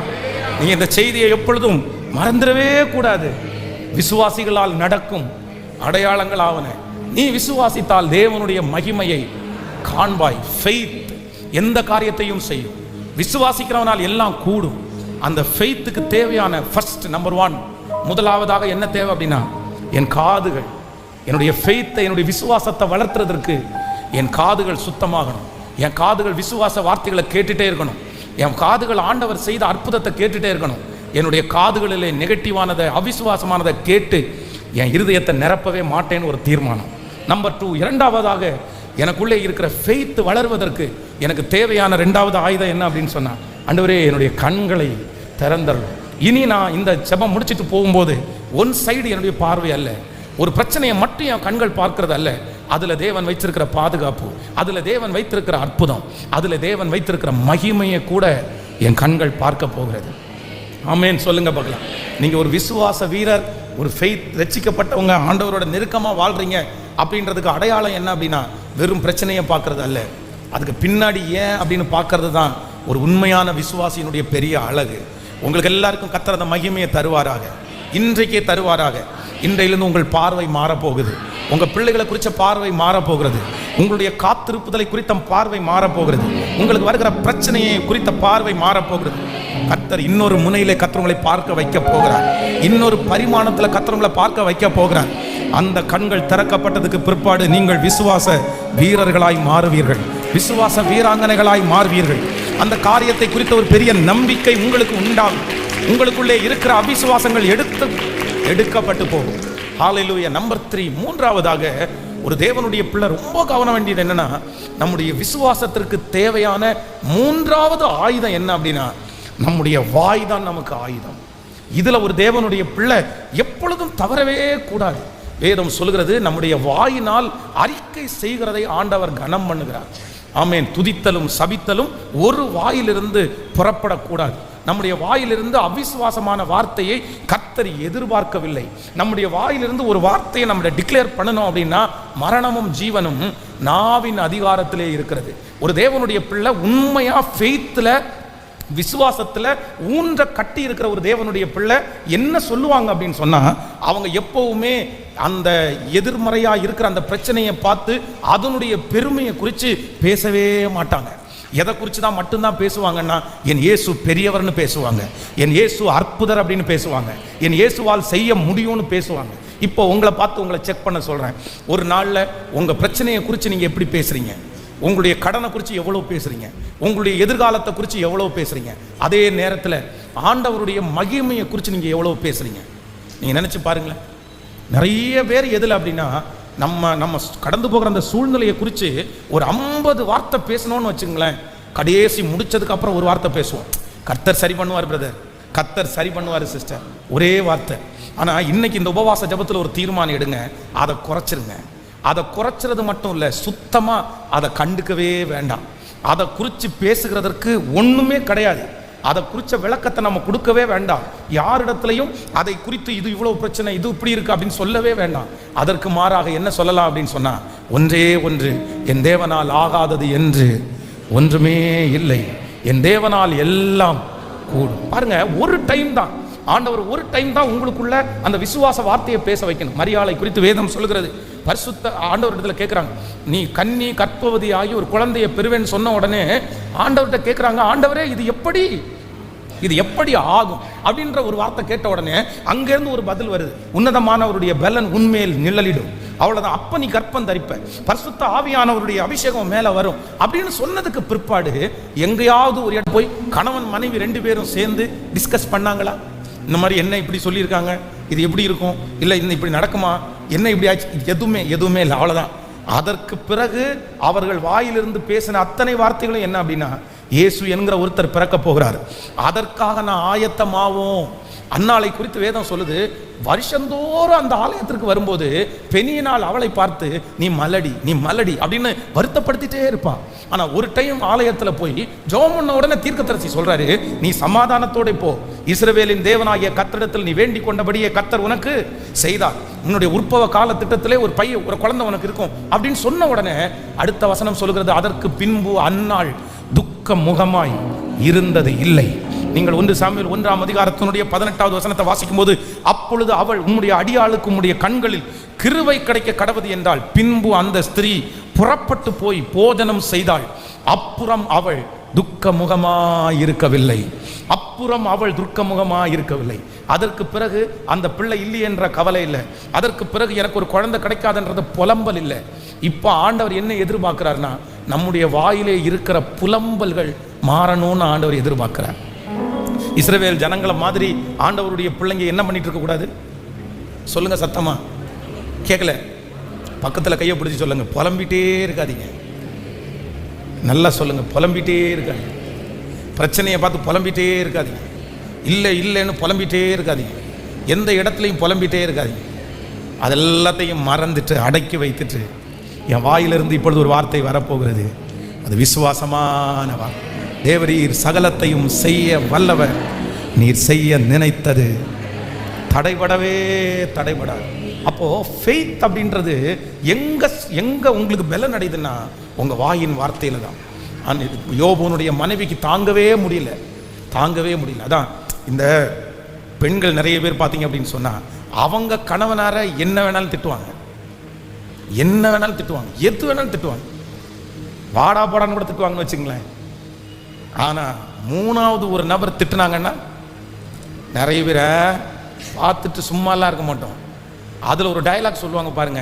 நீ இந்த செய்தியை எப்பொழுதும் மறந்துடவே கூடாது. விசுவாசிகளால் நடக்கும் அடையாளங்களாவன. நீ விசுவாசித்தால் தேவனுடைய மகிமையை காண்பாய். ஃபெய்த் எந்த காரியத்தையும் செய்யும். விசுவாசிக்கிறவனால் எல்லாம் கூடும். அந்த ஃபெய்த்துக்கு தேவையான ஃபர்ஸ்ட் நம்பர் 1 முதலாவதாக என்ன தேவை அப்படின்னா, என் காதுகள், என்னுடைய ஃபெய்த்தை, என்னுடைய விசுவாசத்தை வளர்த்துறதற்கு என் காதுகள் சுத்தமாகணும். என் காதுகள் விசுவாச வார்த்தைகளை கேட்டுட்டே இருக்கணும். என் காதுகள் ஆண்டவர் செய்த அற்புதத்தை கேட்டுட்டே இருக்கணும். என்னுடைய காதுகளிலே நெகட்டிவானதை, அவிசுவாசமானதை கேட்டு என் இருதயத்தை நிரப்பவே மாட்டேன்னு ஒரு தீர்மானம். நம்பர் 2, இரண்டாவதாக எனக்குள்ளே இருக்கிற ஃபெய்த் வளர்வதற்கு எனக்கு தேவையான 2வது ஆயுதம் என்ன அப்படின்னு சொன்னா, ஆண்டவரே என்னுடைய கண்களை திறந்தருளும். இனி நான் இந்த ஜெபம் முடிச்சுட்டு போகும்போது ஒன் சைடு என்னுடைய பார்வை அல்ல, ஒரு பிரச்சனையை மட்டும் என் கண்கள் பார்க்கிறது அல்ல, அதுல தேவன் வைத்திருக்கிற பாதுகாப்பு, அதுல தேவன் வைத்திருக்கிற அற்புதம், அதுல தேவன் வைத்திருக்கிற மகிமையை கூட என் கண்கள் பார்க்க போகிறது. ஆமென் சொல்லுங்க பார்க்கலாம். நீங்க ஒரு விசுவாச வீரர், ஒரு ஃபெய்த் ரட்சிக்கப்பட்டவங்க, ஆண்டவரோட நெருக்கமா வாழ்றீங்க அப்படின்றதுக்கு அடையாளம் என்ன அப்படின்னா, வெறும் பிரச்சனையை பார்க்கறது அல்ல, அதுக்கு பின்னாடி ஏன் அப்படின்னு பார்க்கறது தான் ஒரு உண்மையான விசுவாசியினுடைய பெரிய அழகு. உங்களுக்கு எல்லாருக்கும் கர்த்தர் அந்த மகிமையை தருவாராக, இன்றைக்கே தருவாராக. இன்றையிலிருந்து உங்கள் பார்வை மாறப்போகுது. உங்கள் பிள்ளைகளை குறித்த பார்வை மாறப்போகிறது. உங்களுடைய காத்திருப்புதலை குறித்த பார்வை மாறப்போகிறது. உங்களுக்கு வருகிற பிரச்சனையை குறித்த பார்வை மாறப்போகிறது. கர்த்தர் இன்னொரு முனையிலே கர்த்தர்களை பார்க்க வைக்க போகிறார். இன்னொரு பரிமாணத்தில் கர்த்தர்களை பார்க்க வைக்க போகிறார். அந்த கண்கள் திறக்கப்பட்டதுக்கு பிற்பாடு நீங்கள் விசுவாச வீரர்களாய் மாறுவீர்கள், விசுவாச வீராங்கனைகளாய் மாறுவீர்கள். அந்த காரியத்தை குறித்த ஒரு பெரிய நம்பிக்கை உங்களுக்கு உண்டாகும். உங்களுக்குள்ளே இருக்கிற அவிசுவாசங்கள் எடுக்கப்பட்டு போகும். ஹல்லேலூயா. நம்பர் 3, மூன்றாவதாக ஒரு தேவனுடைய பிள்ளை ரொம்ப கவனம் வேண்டியது என்னன்னா, நம்முடைய விசுவாசத்திற்கு தேவையான 3வது ஆயுதம் என்ன அப்படின்னா, நம்முடைய வாய் தான் நமக்கு ஆயுதம். இதுல ஒரு தேவனுடைய பிள்ளை எப்பொழுதும் தவறவே கூடாது. வேதம் சொல்கிறது, நம்முடைய வாயினால் அறிக்கை செய்கிறதை ஆண்டவர் கனம் பண்ணுகிறார். ஆமென். துதித்தலும் சபித்தலும் ஒரு வாயிலிருந்து புறப்படக்கூடாது. நம்முடைய வாயிலிருந்து அவிசுவாசமான வார்த்தையை கர்த்தர் எதிர்பார்க்கவில்லை. நம்முடைய வாயிலிருந்து ஒரு வார்த்தையை நம்ம டிக்ளேர் பண்ணணும் அப்படின்னா, மரணமும் ஜீவனும் நாவின் அதிகாரத்திலே இருக்கிறது. ஒரு தேவனுடைய பிள்ளை உண்மையா ஃபெய்த்ல, விசுவாசத்துல ஊன்ற கட்டி இருக்கிற ஒரு தேவனுடைய பிள்ளை என்ன சொல்லுவாங்க அப்படின்னு சொன்னா, அவங்க எப்பவுமே அந்த எதிர்மறையா இருக்கிற அந்த பிரச்சனையை பார்த்து அதனுடைய பெருமையை குறித்து பேசவே மாட்டாங்க. எதை குறித்து தான் மட்டும்தான் பேசுவாங்கன்னா, என் இயேசு பெரியவர்னு பேசுவாங்க, என் இயேசு அற்புதர் அப்படின்னு பேசுவாங்க, என் இயேசுவால் செய்ய முடியும்னு பேசுவாங்க. இப்போ உங்களை பார்த்து உங்களை செக் பண்ண சொல்றேன். ஒரு நாளில் உங்க பிரச்சனையை குறித்து நீங்க எப்படி பேசுறீங்க? உங்களுடைய கடனை குறித்து எவ்வளோ பேசுறீங்க? உங்களுடைய எதிர்காலத்தை குறித்து எவ்வளோ பேசுறீங்க? அதே நேரத்தில் ஆண்டவருடைய மகிமையை குறித்து நீங்கள் எவ்வளோ பேசுறீங்க? நீங்கள் நினச்சி பாருங்களேன். நிறைய பேர் எதில் அப்படின்னா, நம்ம கடந்து போகிற அந்த சூழ்நிலையை குறித்து ஒரு 50 வார்த்தை பேசணும்னு வச்சுங்களேன், கடைசி முடிச்சதுக்கு அப்புறம் ஒரு வார்த்தை பேசுவோம், கர்த்தர் சரி பண்ணுவார் பிரதர், கர்த்தர் சரி பண்ணுவார் சிஸ்டர், ஒரே வார்த்தை. ஆனால் இன்னைக்கு இந்த உபவாச ஜபத்தில் ஒரு தீர்மானம் எடுங்க, அதை குறைச்சிருங்க. அதை குறைச்சிறது மட்டும் இல்லை, சுத்தமாக அதை கண்டுக்கவே வேண்டாம். அதை குறித்து பேசுகிறதற்கு ஒன்றுமே கிடையாது. அதை குறித்த விளக்கத்தை நம்ம கொடுக்கவே வேண்டாம். யாரிடத்துலையும் அதை குறித்து இது இவ்வளோ பிரச்சனை, இது இப்படி இருக்கு அப்படின்னு சொல்லவே வேண்டாம். அதற்கு மாறாக என்ன சொல்லலாம் அப்படின்னு சொன்னால், ஒன்றே ஒன்று, என் தேவனால் ஆகாதது என்று ஒன்றுமே இல்லை, என் தேவனால் எல்லாம் கூடும். பாருங்க, ஒரு டைம் தான் ஆண்டவர், ஒரு டைம் தான் உங்களுக்குள்ள அந்த விசுவாச வார்த்தையை பேச வைக்கணும். மரியாளை குறித்து வேதம் சொல்கிறது, பரிசுத்த ஆண்டவர் இடத்துல கேட்குறாங்க, நீ கன்னி கற்பவதி ஆகி ஒரு குழந்தைய பெறுவேன்னு சொன்ன உடனே ஆண்டவர்கிட்ட கேட்குறாங்க, ஆண்டவரே இது எப்படி ஆகும் அப்படின்ற ஒரு வார்த்தை கேட்ட உடனே அங்கேருந்து ஒரு பதில் வருது, உன்னதமானவருடைய பலன் உண்மையில் நிழலிடும், அவ்வளோதான், அப்போ நீ கற்பம் தரிப்ப, பரிசுத்த ஆவியானவருடைய அபிஷேகம் மேலே வரும் அப்படின்னு சொன்னதுக்கு பிற்பாடு எங்கேயாவது ஒரு இடம் போய் கணவன் மனைவி 2 பேரும் சேர்ந்து டிஸ்கஸ் பண்ணாங்களா? இந்த மாதிரி என்ன இப்படி சொல்லியிருக்காங்க, இது எப்படி இருக்கும், இல்லை இந்த இப்படி நடக்குமா, என்ன இப்படி ஆச்சு, எதுவுமே இல்லை, அவ்வளோதான். அதற்கு பிறகு அவர்கள் வாயிலிருந்து பேசின அத்தனை வார்த்தைகளும் என்ன அப்படின்னா, இயேசு என்கிற ஒருத்தர் பிறக்க போகிறார், அதற்காக நான் ஆயத்தமாவோம். அன்னாளை குறித்து வேதம் சொல்லுது, வருஷந்தோறும் அந்த ஆலயத்திற்கு வரும்போது பெனியினால் அவளை பார்த்து நீ மலடி அப்படின்னு வருத்தப்படுத்திட்டே இருப்பான். ஆனா ஒரு டைம் ஆலயத்துல போய் ஜெபம் பண்ண உடனே தீர்க்கதரிசி சொல்றாரு, நீ சமாதானத்தோட போ, இஸ்ரவேலின் தேவனாகிய கர்த்தரிடத்தில் நீ வேண்டிக் கொண்டபடியே கர்த்தர் உனக்கு செய்தார், உன்னுடைய உற்பவ கால திட்டத்திலே ஒரு குழந்தை உனக்கு இருக்கும் அப்படின்னு சொன்ன உடனே அடுத்த வசனம் சொல்கிறது, அதற்கு பின்பு அந்நாள் துக்க முகமாய் இருந்தது இல்லை. நீங்கள் 1 சாமுவேல் 1ஆம் அதிகாரத்தினுடைய 18வது வசனத்தை வாசிக்கும் போது, அப்பொழுது அவள் உம்முடைய அடியாளுக்கு உம்முடைய கண்களில் கிருபை கிடைக்க கடவது என்றால், பின்பு அந்த ஸ்திரீ புறப்பட்டு போய் போஜனம் செய்தாள், அப்புறம் அவள் துக்கமுகமாயிருக்கவில்லை. அதற்கு பிறகு அந்த பிள்ளை இல்லை என்ற கவலை இல்லை, அதற்கு பிறகு எனக்கு ஒரு குழந்தை கிடைக்காதுன்றது புலம்பல் இல்லை. இப்போ ஆண்டவர் என்ன எதிர்பார்க்கிறார்னா, நம்முடைய வாயிலே இருக்கிற புலம்பல்கள் மாறணும்னு ஆண்டவர் எதிர்பார்க்கிறார். இஸ்ரவேல் ஜனங்களை மாதிரி ஆண்டவருடைய பிள்ளைங்க என்ன பண்ணிட்டு இருக்க கூடாது? சொல்லுங்க சத்தமா, கேட்கல, பக்கத்தில் கையை பிடிச்சி சொல்லுங்க, புலம்பிட்டே இருக்காதீங்க. நல்லா சொல்லுங்க, புலம்பிட்டே இருக்காதீங்க. பிரச்சனையை பார்த்து புலம்பிட்டே இருக்காதீங்க. இல்லைன்னு புலம்பிட்டே இருக்காதீங்க. எந்த இடத்துலையும் புலம்பிட்டே இருக்காதீங்க. அதெல்லாத்தையும் மறந்துட்டு அடக்கி வைத்துட்டு, என் வாயிலிருந்து இப்பொழுது ஒரு வார்த்தை வரப்போகிறது, அது விசுவாசமான வார்த்தை. தேவரீர் சகலத்தையும் செய்ய வல்லவர், நீர் செய்ய நினைத்தது தடைபடாது. அப்போ ஃபெய்த் அப்படின்றது எங்க உங்களுக்கு பலன் அடையுதுன்னா உங்க வாயின் வார்த்தையில தான். யோபுனுடைய மனைவிக்கு தாங்கவே முடியல. அதான் இந்த பெண்கள் நிறைய பேர் பார்த்தீங்க அப்படின்னு சொன்னா, அவங்க கணவனார என்ன வேணாலும் திட்டுவாங்க, எது வேணாலும் திட்டுவாங்க, வாடா போடான்னு கூட திட்டுவாங்கன்னு வச்சுங்களேன். ஆனா 3வது ஒரு நபர் திட்டுனாங்கன்னா நிறைய பேரை பார்த்துட்டு சும்மாலாம் இருக்க மாட்டோம். அதுல ஒரு டயலாக் சொல்லுவாங்க பாருங்க,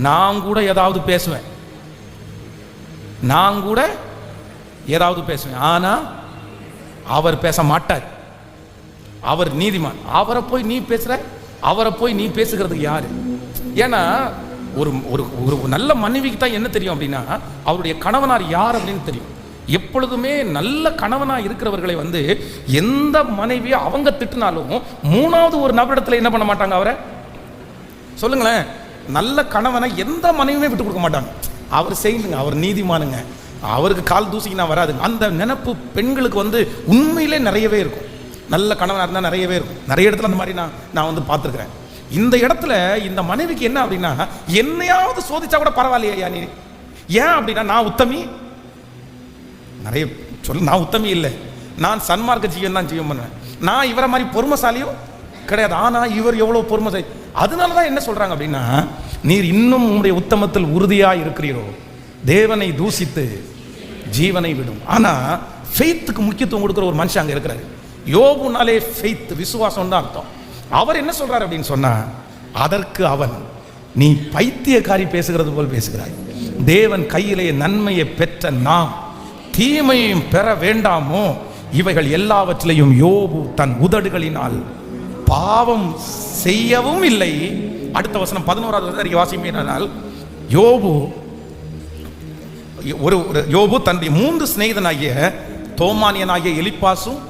நான் கூட ஏதாவது பேசுவேன், ஆனா அவர் பேச மாட்டார், அவர் நீதிமான். அவரை போய் நீ பேசுகிறதுக்கு யாரு? ஏன்னா ஒரு நல்ல மனைவிக்கு தான் என்ன தெரியும் அப்படின்னா, அவருடைய கணவனார் யார் அப்படின்னு தெரியும். எப்பொழுதுமே நல்ல கணவனா இருக்கிறவர்களை எந்த மனைவியை அவங்க திட்டினாலும் 3வது ஒரு நபரிடத்துல என்ன பண்ண மாட்டாங்க, அவரை சொல்லுங்களேன். நல்ல கணவனை எந்த மனைவியுமே விட்டு கொடுக்க மாட்டாங்க. அவர் செய்யுங்க, அவர் நீதிமானுங்க, அவருக்கு கால் தூசிக்கு நான் வராதுங்க. அந்த நினைப்பு பெண்களுக்கு உண்மையிலே நிறையவே இருக்கும். நல்ல கணவனாக இருந்தால் நிறையவே இருக்கும். நிறைய இடத்துல அந்த மாதிரி நான் பார்த்துருக்கிறேன். இந்த இடத்துல இந்த மனைவிக்கு என்ன அப்படின்னா, என்னையாவது சோதிச்சா கூட பரவாயில்லையா நீ, ஏன் அப்படின்னா நான் உத்தமி, நிறைய நான் உத்தமி இல்லை, நான் சன்மார்க்க ஜீவன் தான் ஜீவன் பண்ணுவேன், நான் இவரை மாதிரி பொறுமைசாலியும் கிடையாது, ஆனா இவர் எவ்வளவு பொறுமைசாலி. அதனாலதான் என்ன சொல்றாங்க அப்படின்னா, நீர் இன்னும் உங்களுடைய உத்தமத்தில் உறுதியா இருக்கிறீரோ, தேவனை தூசித்து ஜீவனை விடும். ஆனா ஃபெய்த்துக்கு முக்கியத்துவம் கொடுக்குற ஒரு மனுஷன் அங்க இருக்கிறாரு. யோபுனாலே ஃபெய்த், விசுவாசம் தான் அர்த்தம். அவர் என்ன சொல்றாரு அப்படின்னு சொன்னா, அதற்கு அவன், நீ பைத்தியக்காரி பேசுகிறது போல் பேசுகிறாய், தேவன் கையிலே நன்மையை பெற்ற நாம் தீமையையும் பெற வேண்டாமோ? இவைகள் எல்லாவற்றிலையும் யோபு தன் உதடுகளினால் பாவம் செய்யவும் இல்லை. அடுத்த வசனம் 11வது வாசிமையினால், யோபு தன்னுடைய 3 சிநேகிதனாகிய தோமானியனாகிய எலிப்பாசும்,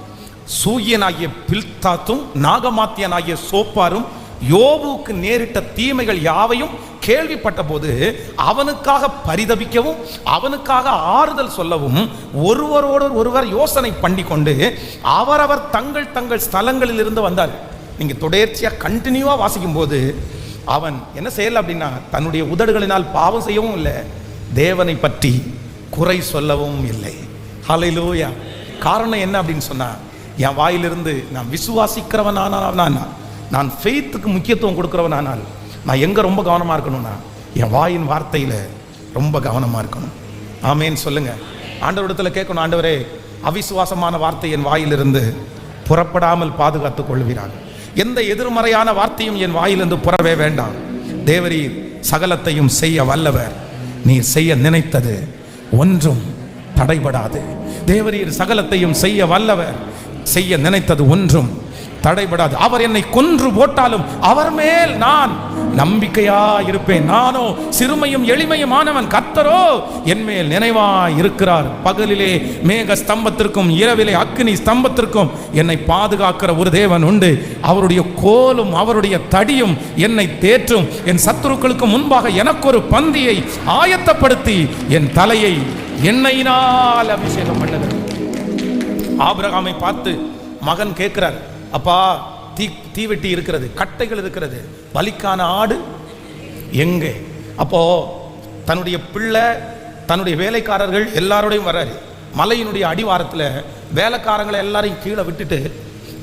சூயனாகிய பில்தாத்தும், நாகமாத்தியனாகிய சோப்பாரும் யோபுக்கு நேரிட்ட தீமைகள் யாவையும் கேள்விப்பட்ட போது அவனுக்காக பரிதபிக்கவும் அவனுக்காக ஆறுதல் சொல்லவும் ஒருவர் யோசனை பண்ணி கொண்டு அவரவர் தங்கள் ஸ்தலங்களில் இருந்து வந்தார். நீங்க தொடர்ச்சியா கண்டினியூவா வாசிக்கும் போது அவன் என்ன செய்யல அப்படின்னா, தன்னுடைய உதடுகளினால் பாவம் செய்யவும் இல்லை, தேவனை பற்றி குறை சொல்லவும் இல்லை. ஹல்லேலூயா. காரணம் என்ன அப்படின்னு சொன்னா, என் வாயிலிருந்து நான் விசுவாசிக்கிறவனானால், நான் ஃபெய்த்துக்கு முக்கியத்துவம் கொடுக்கிறவனானால், நான் எங்க ரொம்ப கவனமா இருக்கணும்னா, என் வாயின் வார்த்தையில் ரொம்ப கவனமாக இருக்கணும். ஆமேன்னு சொல்லுங்க. ஆண்டவரிடத்தில் கேட்கணும், ஆண்டவரே அவிசுவாசமான வார்த்தை என் வாயிலிருந்து புறப்படாமல் பாதுகாத்துக் கொள்வீராக. எந்த எதிர்மறையான வார்த்தையும் என் வாயிலிருந்து புறவே வேண்டாம். தேவரீர் சகலத்தையும் செய்ய வல்லவர், நீர் செய்ய நினைத்தது ஒன்றும் தடைபடாது. தேவரீர் சகலத்தையும் செய்ய வல்லவர், செய்ய நினைத்தது ஒன்றும் தடைபடாது. அவர் என்னை கொன்று போட்டாலும் அவர் மேல் நான் நம்பிக்கையா இருப்பேன். நானோ சிறுமையும் எளிமையுமானவன், கர்த்தரோ என் மேல் நினைவாய் இருக்கிறார். பகலிலே மேக ஸ்தம்பத்திற்கும் இரவிலே அக்கினி ஸ்தம்பத்திற்கும் என்னை பாதுகாக்கிற ஒரு தேவன் உண்டு. அவருடைய கோலும் அவருடைய தடியும் என்னை தேற்றும். என் சத்துருக்களுக்கு முன்பாக எனக்கு ஒரு பந்தியை ஆயத்தப்படுத்தி என் தலையை எண்ணெயினால் அபிஷேகம் பண்ணுகிறார். ஆபிரகாமை பார்த்து மகன் கேட்கிறார், அப்பா தீவெட்டி இருக்கிறது, கட்டைகள் இருக்கிறது, பலிக்கான ஆடு எங்கே? அப்போ தன்னுடைய பிள்ளை தன்னுடைய வேலைக்காரர்கள் எல்லாரோடையும் வர்றாரு. மலையினுடைய அடிவாரத்தில் வேலைக்காரங்களை எல்லாரையும் கீழே விட்டுட்டு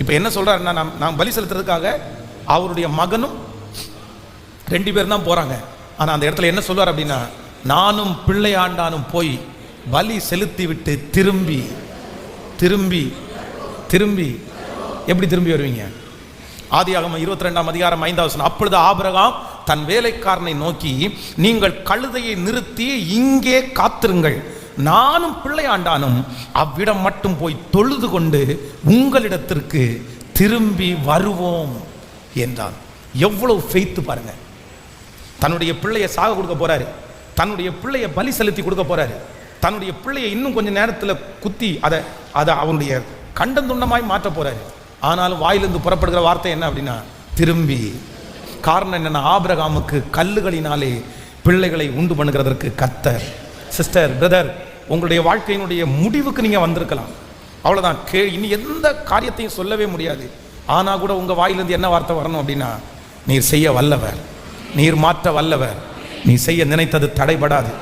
இப்போ என்ன சொல்றாருன்னா, நான் பலி செலுத்துறதுக்காக அவருடைய மகனும் 2 பேர் தான் போறாங்க. ஆனால் அந்த இடத்துல என்ன சொல்வார் அப்படின்னா, நானும் பிள்ளையாண்டானும் போய் பலி செலுத்தி விட்டு திரும்பி திரும்பி திரும்பி எப்படி திரும்பி வருவீங்க? ஆதியாகமம் 22ஆம் அதிகாரம் 5ஆம் வசனம். அப்பொழுது ஆபிரகாம் தன் வேலைக்காரனை நோக்கி, நீங்கள் கழுதையை நிறுத்தி இங்கே காத்திருங்கள், நானும் பிள்ளையாண்டானும் அவ்விடம் மட்டும் போய் தொழுது கொண்டு உங்களிடத்திற்கு திரும்பி வருவோம் என்றான். எவ்வளவு ஃபெய்த் பாருங்க. தன்னுடைய பிள்ளையை சாக கொடுக்க போறாரு, தன்னுடைய பிள்ளையை பலி செலுத்தி கொடுக்க போறாரு, தன்னுடைய பிள்ளையை இன்னும் கொஞ்சம் நேரத்தில் குத்தி அதை அவனுடைய கண்டந்துண்டமாய் மாற்ற போறாரு. ஆனாலும் வாயிலிருந்து புறப்படுகிற வார்த்தை என்ன அப்படின்னா, திரும்பி. காரணம் என்னன்னா, ஆபிரகாமுக்கு கல்லுகளினாலே பிள்ளைகளை உண்டு பண்ணுகிறதற்கு கர்த்தர். சிஸ்டர், பிரதர், உங்களுடைய வாழ்க்கையினுடைய முடிவுக்கு நீங்க வந்திருக்கலாம், அவ்வளவுதான். இனி எந்த காரியத்தையும் சொல்லவே முடியாது. ஆனா கூட உங்க வாயிலிருந்து என்ன வார்த்தை வரணும் அப்படின்னா, நீர் செய்ய வல்லவர், நீர் மாற்ற வல்லவர், நீ செய்ய நினைத்தது தடைபடாது,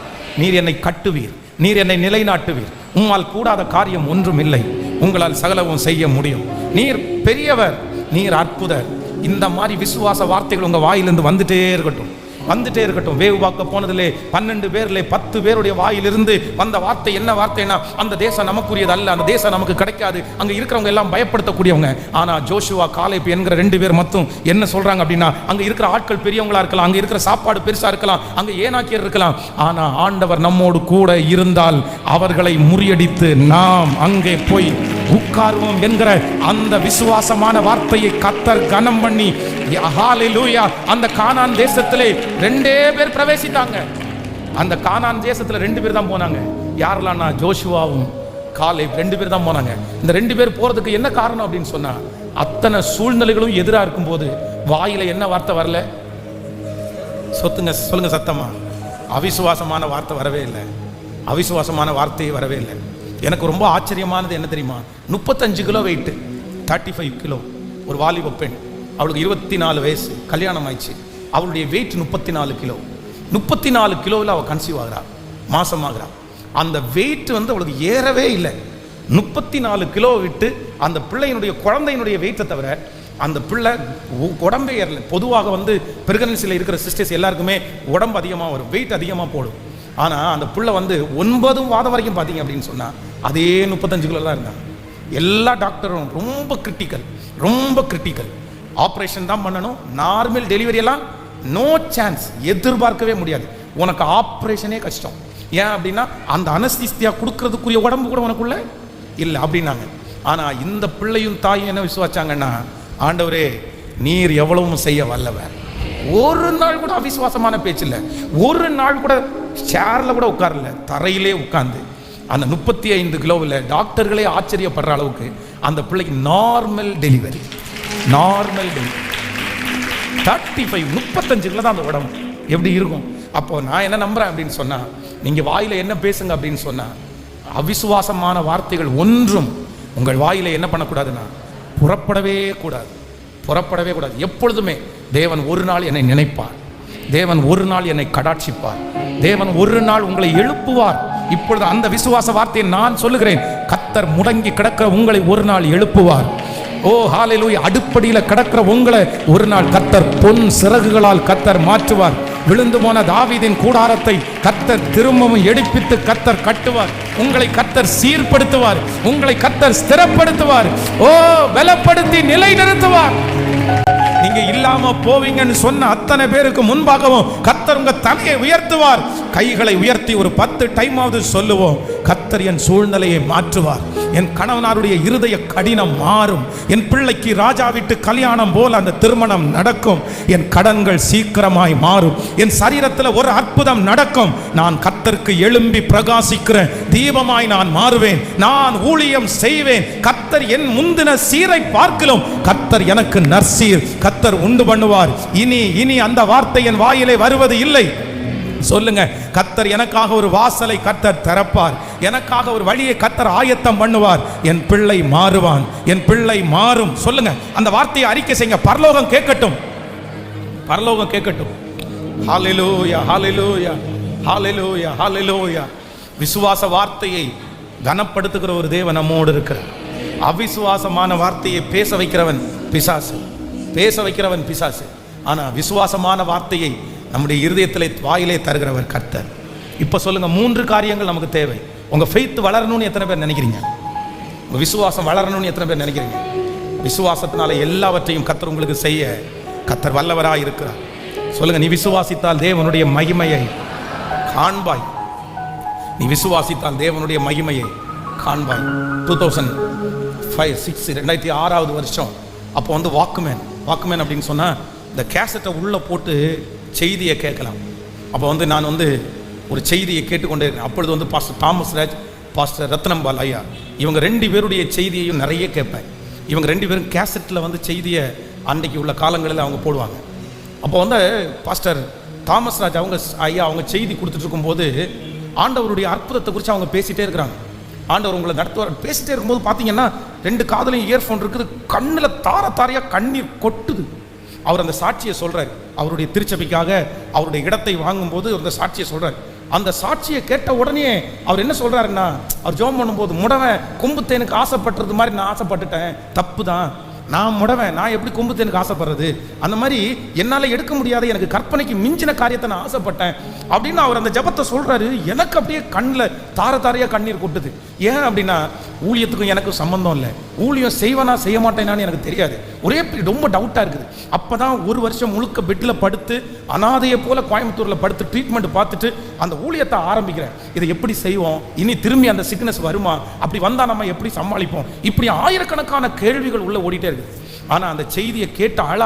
நீர் என்னை கட்டுவீர், நீர் என்னை நிலைநாட்டுவீர், உம்மால் கூடாத காரியம் ஒன்றும் இல்லை, உங்களால் சகலவும் செய்ய முடியும், நீர் பெரியவர், நீர் அற்புதர். இந்த மாதிரி விசுவாச வார்த்தைகள் உங்க வாயிலிருந்து வந்துட்டே இருக்கட்டும், வந்துட்டே இருக்கட்டும். வேவு பார்க்க போனதிலே 12 பேர்ல 10 பேருடைய வாயிலிருந்து வந்த வார்த்தை என்ன வார்த்தைனா, அந்த தேசம் நமக்குரியது அல்ல, அந்த தேசம் நமக்கு கிடைக்காது, அங்க இருக்கிறவங்க எல்லாம் பயப்படுத்தக்கூடியவங்க. ஆனா ஜோஷுவா, காலேப் என்கிற 2 பேர் மட்டும் என்ன சொல்றாங்க அப்படின்னா, அங்க இருக்கிற ஆட்கள் பெரியவங்களா இருக்கலாம், அங்க இருக்கிற சாப்பாடு பெருசா இருக்கலாம், அங்க ஏனாக்கியர் இருக்கலாம், ஆனா ஆண்டவர் நம்மோடு கூட இருந்தால் அவர்களை முறியடித்து நாம் அங்கே போய் உட்காருவோம் என்கிற அந்த விசுவாசமான வார்த்தையை கர்த்தர் கனம் பண்ணி, ஹல்லேலூயா, அந்த கானான் தேசத்திலே 2 பேர் பிரவேசித்தாங்க. அந்த கானான் தேசத்துல 2 பேர் தான் போனாங்க. யாரெல்லாம்னா, ஜோஷுவாவும் காலேப் 2 பேர் தான் போனாங்க. இந்த 2 பேர் போறதுக்கு என்ன காரணம் அப்படின்னு சொன்னா, அத்தனை சூழ்நிலைகளும் எதிராக இருக்கும்போது வாயில என்ன வார்த்தை வரல? சொல்லுங்க சத்தமா. அவிசுவாசமான வார்த்தை வரவே இல்லை, அவிசுவாசமான வார்த்தையே வரவே இல்லை. எனக்கு ரொம்ப ஆச்சரியமானது என்ன தெரியுமா, 35 கிலோ வெயிட், 35 கிலோ, ஒரு வாலிப பெண், அவளுக்கு 24 வயசு, கல்யாணம் ஆயிடுச்சு, அவளுடைய வெயிட் 34 கிலோ. 34 கிலோவில் அவள் கன்சீவ் ஆகிறா, மாசமாகிறா. அந்த வெயிட் அவளுக்கு ஏறவே இல்லை. 34 கிலோ விட்டு அந்த பிள்ளையினுடைய குழந்தையினுடைய வெயிட்டை தவிர அந்த பிள்ளை உடம்பே ஏறல. பொதுவாக பிரெக்னன்சியில் இருக்கிற சிஸ்டர்ஸ் எல்லாருக்குமே உடம்பு அதிகமாக வரும், வெயிட் அதிகமாக போடும். ஆனால் அந்த பிள்ளை 9 மாதம் வரைக்கும் பார்த்தீங்க அப்படின்னு சொன்னால் அதே 35 கிலோ தான் இருந்தாங்க. எல்லா டாக்டரும் ரொம்ப கிரிட்டிக்கல், ஆப்ரேஷன் தான் பண்ணணும், நார்மல் டெலிவரி எல்லாம் நோ சான்ஸ், எதிர்பார்க்கவே முடியாது, உனக்கு ஆப்ரேஷனே கஷ்டம். ஏன் அப்படின்னா அந்த அனஸ்தீசியா கொடுக்கறதுக்குரிய உடம்பு கூட உனக்குள்ள இல்லை அப்படின்னாங்க. ஆனால் இந்த பிள்ளையும் தாயும் என்ன விசுவாச்சாங்கன்னா, ஆண்டவரே நீர் எவ்வளவும் செய்ய வல்லவர். ஒரு நாள் கூட அவிசுவாசமான பேச்சு இல்லை, ஒரு நாள் கூட சேர்ல கூட உட்காரல, தரையிலே உட்கார்ந்து அந்த 35 கிலோவில் டாக்டர்களே ஆச்சரியப்படுற அளவுக்கு அந்த பிள்ளைக்கு நார்மல் டெலிவரி. 35 கிலோ தான் அந்த உடம்பு எப்படி இருக்கும். அப்போ நான் என்ன நம்புறேன் அப்படின்னு சொன்னா, நீங்க வாயில என்ன பேசுங்க அப்படின்னு சொன்னா, அவிசுவாசமான வார்த்தைகள் ஒன்றும் உங்கள் வாயில என்ன பண்ணக்கூடாதுன்னா, புறப்படவே கூடாது. எப்பொழுதுமே தேவன் ஒரு நாள் என்னை நினைப்பார், தேவன் ஒரு நாள் என்னை கடாட்சிப்பார், தேவன் ஒரு நாள் உங்களை எழுப்புவார். இப்பொழுது அந்த விசுவாச வார்த்தையை நான் சொல்லுகிறேன், கர்த்தர் முடங்கி கிடக்கிற உங்களை ஒரு நாள் எழுப்புவார். ஓ ஹல்லேலூயா. அடுப்படியில் கிடக்கிற உங்களை ஒரு நாள் கர்த்தர் பொன் சிறகுகளால் கர்த்தர் மாற்றுவார். விழுந்து போன தாவீதின் கூடாரத்தை கர்த்தர் திரும்பவும் எடுப்பித்து கர்த்தர் கட்டுவார். உங்களை கர்த்தர் சீர்படுத்துவார். உங்களை கர்த்தர் ஸ்திரப்படுத்துவார். பலப்படுத்தி நிலைநிறுத்துவார். நீங்க இல்லாம போவீங்கன்னு சொன்ன அத்தனை பேருக்கு முன்பாகவும் கர்த்தர் உங்க தலையை உயர்த்துவார். கைகளை உயர்த்தி ஒரு 10 டைமாவது சொல்லுவோம், கர்த்தர் என் சூழ்நிலையை மாற்றுவார். என் கணவனாருடைய இருதய கடினம் மாறும். என் பிள்ளைக்கு ராஜா வீட்டு கல்யாணம் போல அந்த திருமணம் நடக்கும். என் கடன்கள் சீக்கிரமாய் மாறும். என் சரீரத்தில் ஒரு அற்புதம் நடக்கும். நான் கர்த்தருக்கு எழும்பி பிரகாசிக்கிறேன். தீபமாய் நான் மாறுவேன். நான் ஊழியம் செய்வேன். கர்த்தர் என் முந்தின சீரை பார்க்கலாம். கர்த்தர் எனக்கு நற்சீர் கர்த்தர் உண்டு பண்ணுவார். இனி அந்த வார்த்தை என் வாயிலே வருவது இல்லை. சொல்லுங்க, கர்த்தர் எனக்காக ஒரு வாசலை கர்த்தர் திறப்பார். எனக்காக ஒரு வழியை கர்த்தர் ஆயத்தம் பண்ணுவார். என் பிள்ளை மாறுவான். என் பிள்ளை மாறும். சொல்லுங்க, அந்த வார்த்தையை அறிக்கை செய்யுங்க. பரலோகம் கேட்கட்டும். பரலோகம் கேட்கட்டும். ஹல்லேலூயா, ஹல்லேலூயா, ஹல்லேலூயா, ஹல்லேலூயா. விசுவாச வார்த்தையை கனப்படுத்துகிற ஒரு தேவன் நம்மோடு இருக்கிறார். அவிசுவாசமான வார்த்தையை பேச வைக்கிறவன் பிசாசு. பேச வைக்கிறவன் பிசாசு. ஆனா விசுவாசமான வார்த்தையை நம்முடைய இருதயத்திலே வாயிலே தருகிறவர் கர்த்தர். இப்ப சொல்லுங்க, 3 காரியங்கள் நமக்கு தேவை. உங்க ஃபெய்த் வளரணும்னு எத்தனை பேர் நினைக்கிறீங்க? உங்க விசுவாசம் வளரணும்னு எத்தனை பேர் நினைக்கிறீங்க? விசுவாசத்தினால எல்லாவற்றையும் கர்த்தர் உங்களுக்கு செய்ய கர்த்தர் வல்லவராய் இருக்கிறார். சொல்லுங்க, நீ விசுவாசித்தால் தேவனுடைய மகிமையை காண்பாய். நீ விசுவாசித்தால் தேவனுடைய மகிமையை காண்பாய். 2006 வருஷம் அப்போ வந்து வாக்குமேன் அப்படின்னு சொன்னா இந்த கேசட்டை உள்ள போட்டு செய்தியை கேட்கலாம். அப்போ வந்து நான் வந்து ஒரு செய்தியை கேட்டுக்கொண்டே இருக்கேன். அப்பொழுது வந்து பாஸ்டர் தாமஸ் ராஜ், பாஸ்டர் ரத்னம்பால் ஐயா, இவங்க 2 பேருடைய செய்தியையும் நிறைய கேட்பேன். இவங்க 2 பேரும் கேசட்டில் வந்து செய்தியை அன்றைக்கு உள்ள காலங்களில் அவங்க போடுவாங்க. அப்போ வந்து பாஸ்டர் தாமஸ் ராஜ் அவங்க செய்தி கொடுத்துட்டு இருக்கும்போது ஆண்டவருடைய அற்புதத்தை குறித்து அவங்க பேசிகிட்டே இருக்கிறாங்க. ஆண்டவர் உங்களை நடத்துவார். பேசிட்டே இருக்கும்போது பார்த்தீங்கன்னா 2 காதுலையும் இயர்ஃபோன் இருக்குது. கண்ணில் தாரையாக கண்ணீர் கொட்டுது. அவர் அந்த சாட்சியை சொல்றாரு. அவருடைய திருச்சபைக்காக அவருடைய இடத்தை வாங்கும்போது அந்த சாட்சியை சொல்றாரு. அந்த சாட்சியை கேட்ட உடனே அவர் என்ன சொல்றாருன்னா, அவர் ஜெபம் பண்ணும்போது, முடவன் கொம்புத்தேனுக்கு ஆசைப்பட்டது மாதிரி நான் ஆசைப்பட்டுட்டேன், தப்பு தான். நான் முடவன், நான் எப்படி கொம்புத்தேனுக்கு ஆசைப்படுறது? அந்த மாதிரி என்னால் எடுக்க முடியாத எனக்கு கற்பனைக்கு மிஞ்சின காரியத்தை நான் ஆசைப்பட்டேன் அப்படின்னு அவர் அந்த ஜெபத்தை சொல்றாரு. எனக்கு அப்படியே கண்ணில் தாரையாக கண்ணீர் கொட்டுது. ஏன் அப்படின்னா, ஊழியத்துக்கும் எனக்கும் சம்பந்தம் இல்லை. ஊழியம் செய்வனா செய்ய மாட்டேனான்னு எனக்கு தெரியாது. ஒரே ரொம்ப டவுட்டாக இருக்குது. அப்போ தான் 1 வருஷம் முழுக்க பெட்டில் படுத்து அனாதையை போல கோயம்புத்தூரில் படுத்து ட்ரீட்மெண்ட் பார்த்துட்டு அந்த ஊழியத்தை ஆரம்பிக்கிறேன். இதை எப்படி செய்வோம்? இனி திரும்பி அந்த சிக்னஸ் வருமா? அப்படி வந்தால் நம்ம எப்படி சமாளிப்போம்? இப்படி ஆயிரக்கணக்கான கேள்விகள் உள்ள ஓடிட்டே இருக்குது. ஆனால் அந்த செய்தியை கேட்டு அழ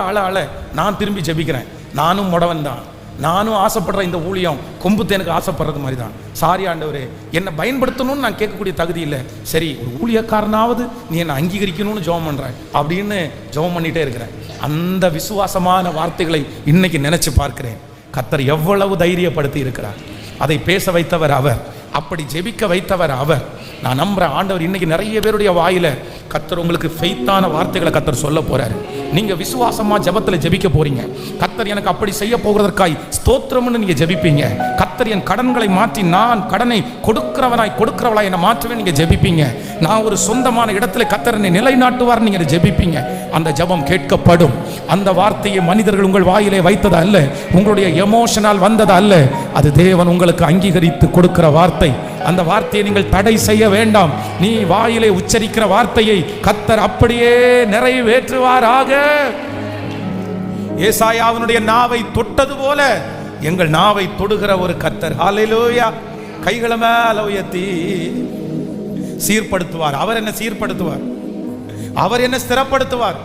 நான் திரும்பி ஜெபிக்கிறேன். நானும் முடவன் தான். நானும் ஆசைப்படுற இந்த ஊழியம் கொம்புத்தேனுக்கு ஆசைப்படுறது மாதிரி தான். சாரி ஆண்டவரே, என்னை பயன்படுத்தணும்னு நான் கேட்கக்கூடிய தகுதி இல்லை. சரி, ஒரு ஊழியக்காரனாவது நீ என்னை அங்கீகரிக்கணும்னு ஜெபம் பண்ணுறேன் அப்படின்னு ஜெபம் பண்ணிகிட்டே இருக்கிறேன். அந்த விசுவாசமான வார்த்தைகளை இன்னைக்கு நினைச்சு பார்க்கிறேன். கர்த்தர் எவ்வளவு தைரியப்படுத்தி இருக்கிறார். அதை பேச வைத்தவர் அவர். அப்படி ஜெபிக்க வைத்தவர் அவர். நான் நம்புறேன் ஆண்டவர் இன்னைக்கு நிறைய பேருடைய வாயில கர்த்தர் உங்களுக்கு ஃபெய்த்தான வார்த்தைகளை கர்த்தர் சொல்ல போறாரு. நீங்க விசுவாசமா ஜெபத்தில் ஜெபிக்க போறீங்க. கர்த்தர் எனக்கு அப்படி செய்ய போகிறதற்காய் ஸ்தோத்திரம்னு நீங்க ஜெபிப்பீங்க. கர்த்தர் என் கடன்களை மாற்றி நான் கடனை கொடுக்கிறவளாய் என்னை மாற்றுவேன் நீங்க ஜெபிப்பீங்க. நான் ஒரு சொந்தமான இடத்துல கர்த்தர் என்னை நிலைநாட்டுவார் நீங்க ஜெபிப்பீங்க. அந்த ஜெபம் கேட்கப்படும். அந்த வார்த்தையை மனிதர்கள் உங்கள் வாயிலே வைத்தது அல்ல, உங்களுடைய எமோஷனால் வந்தது அல்ல. அது தேவன் உங்களுக்கு அங்கீகரித்து கொடுக்கிற வார்த்தை. அந்த வார்த்தையை நீங்கள் தடை செய்ய வேண்டாம். நீ வாயிலே உச்சரிக்கிற வார்த்தையை கர்த்தர் அப்படியே நிறைவேற்றுவாராக. ஏசாயாவினுடைய நாவை தொட்டது போல எங்கள் நாவை தொடுகிற ஒரு கர்த்தர். ஹல்லேலூயா. கைகளை மேல உயர்த்தி சீர்படுத்துவார். அவர் என்ன சீர்படுத்துவார்? அவர் என்ன ஸ்திரப்படுத்துவார்?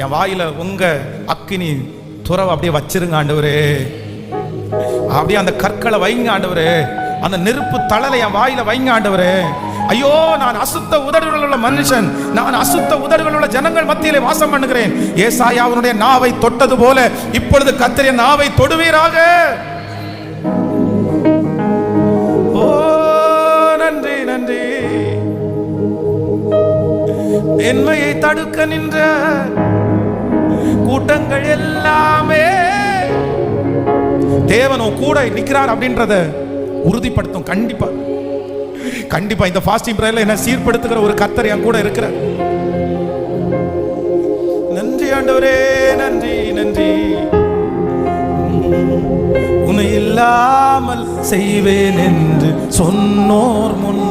என் வாயில உங்க அக்கினி துறவை அப்படியே வச்சிருங்க ஆண்டவரே. அப்படியே அந்த கற்களை வைங்க ஆண்டவரே. அந்த நெருப்பு தழலை என் வாயில வைங்க ஆண்டவரே. ஐயோ, நான் அசுத்த உதடுகள் உள்ள மனுஷன். நான் அசுத்த உதடுகள் உள்ள ஜனங்கள் மத்தியிலே வாசம் பண்ணுகிறேன். ஏசாயாவினுடைய நாவை தொட்டது போல இப்பொழுது கர்த்தர் என் நாவை தொடுவீராக. ஓ நன்றி நன்றி. என்மையை தடுக்க நின்ற கூட்டங்கள் எல்லாமே தேவன் கூட நிற்கிறார் அப்படின்றத உறுதிப்படுத்தும். கண்டிப்பா இந்த ஃபாஸ்டிங் பிரேயர்ல என்ன சீர்படுத்துகிற ஒரு கர்த்தர் என் கூட இருக்கிறார். நன்றி ஆண்டவரே, நன்றி நன்றி. உன்னை இல்லாமல் செய்வேன் என்று சொன்னோர் முன்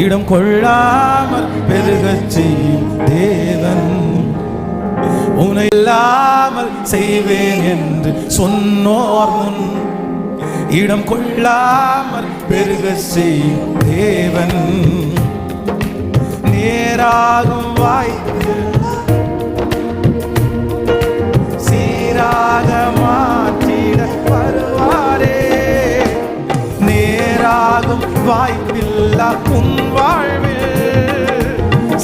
இடம் கொள்ளாமல் பெருகச் செய்யும் தேவன். உன்னை இல்லாமல் செய்வேன் என்று சொன்னோர் முன் இடம் கொள்ளாமல் பெருகச் செய்யும் தேவன். நேராகும் வாய்ப்பு சீராக மாற்றிட வருவாரே. நேராகும் வாய்ப்பில்லா உன் வாழ்வில்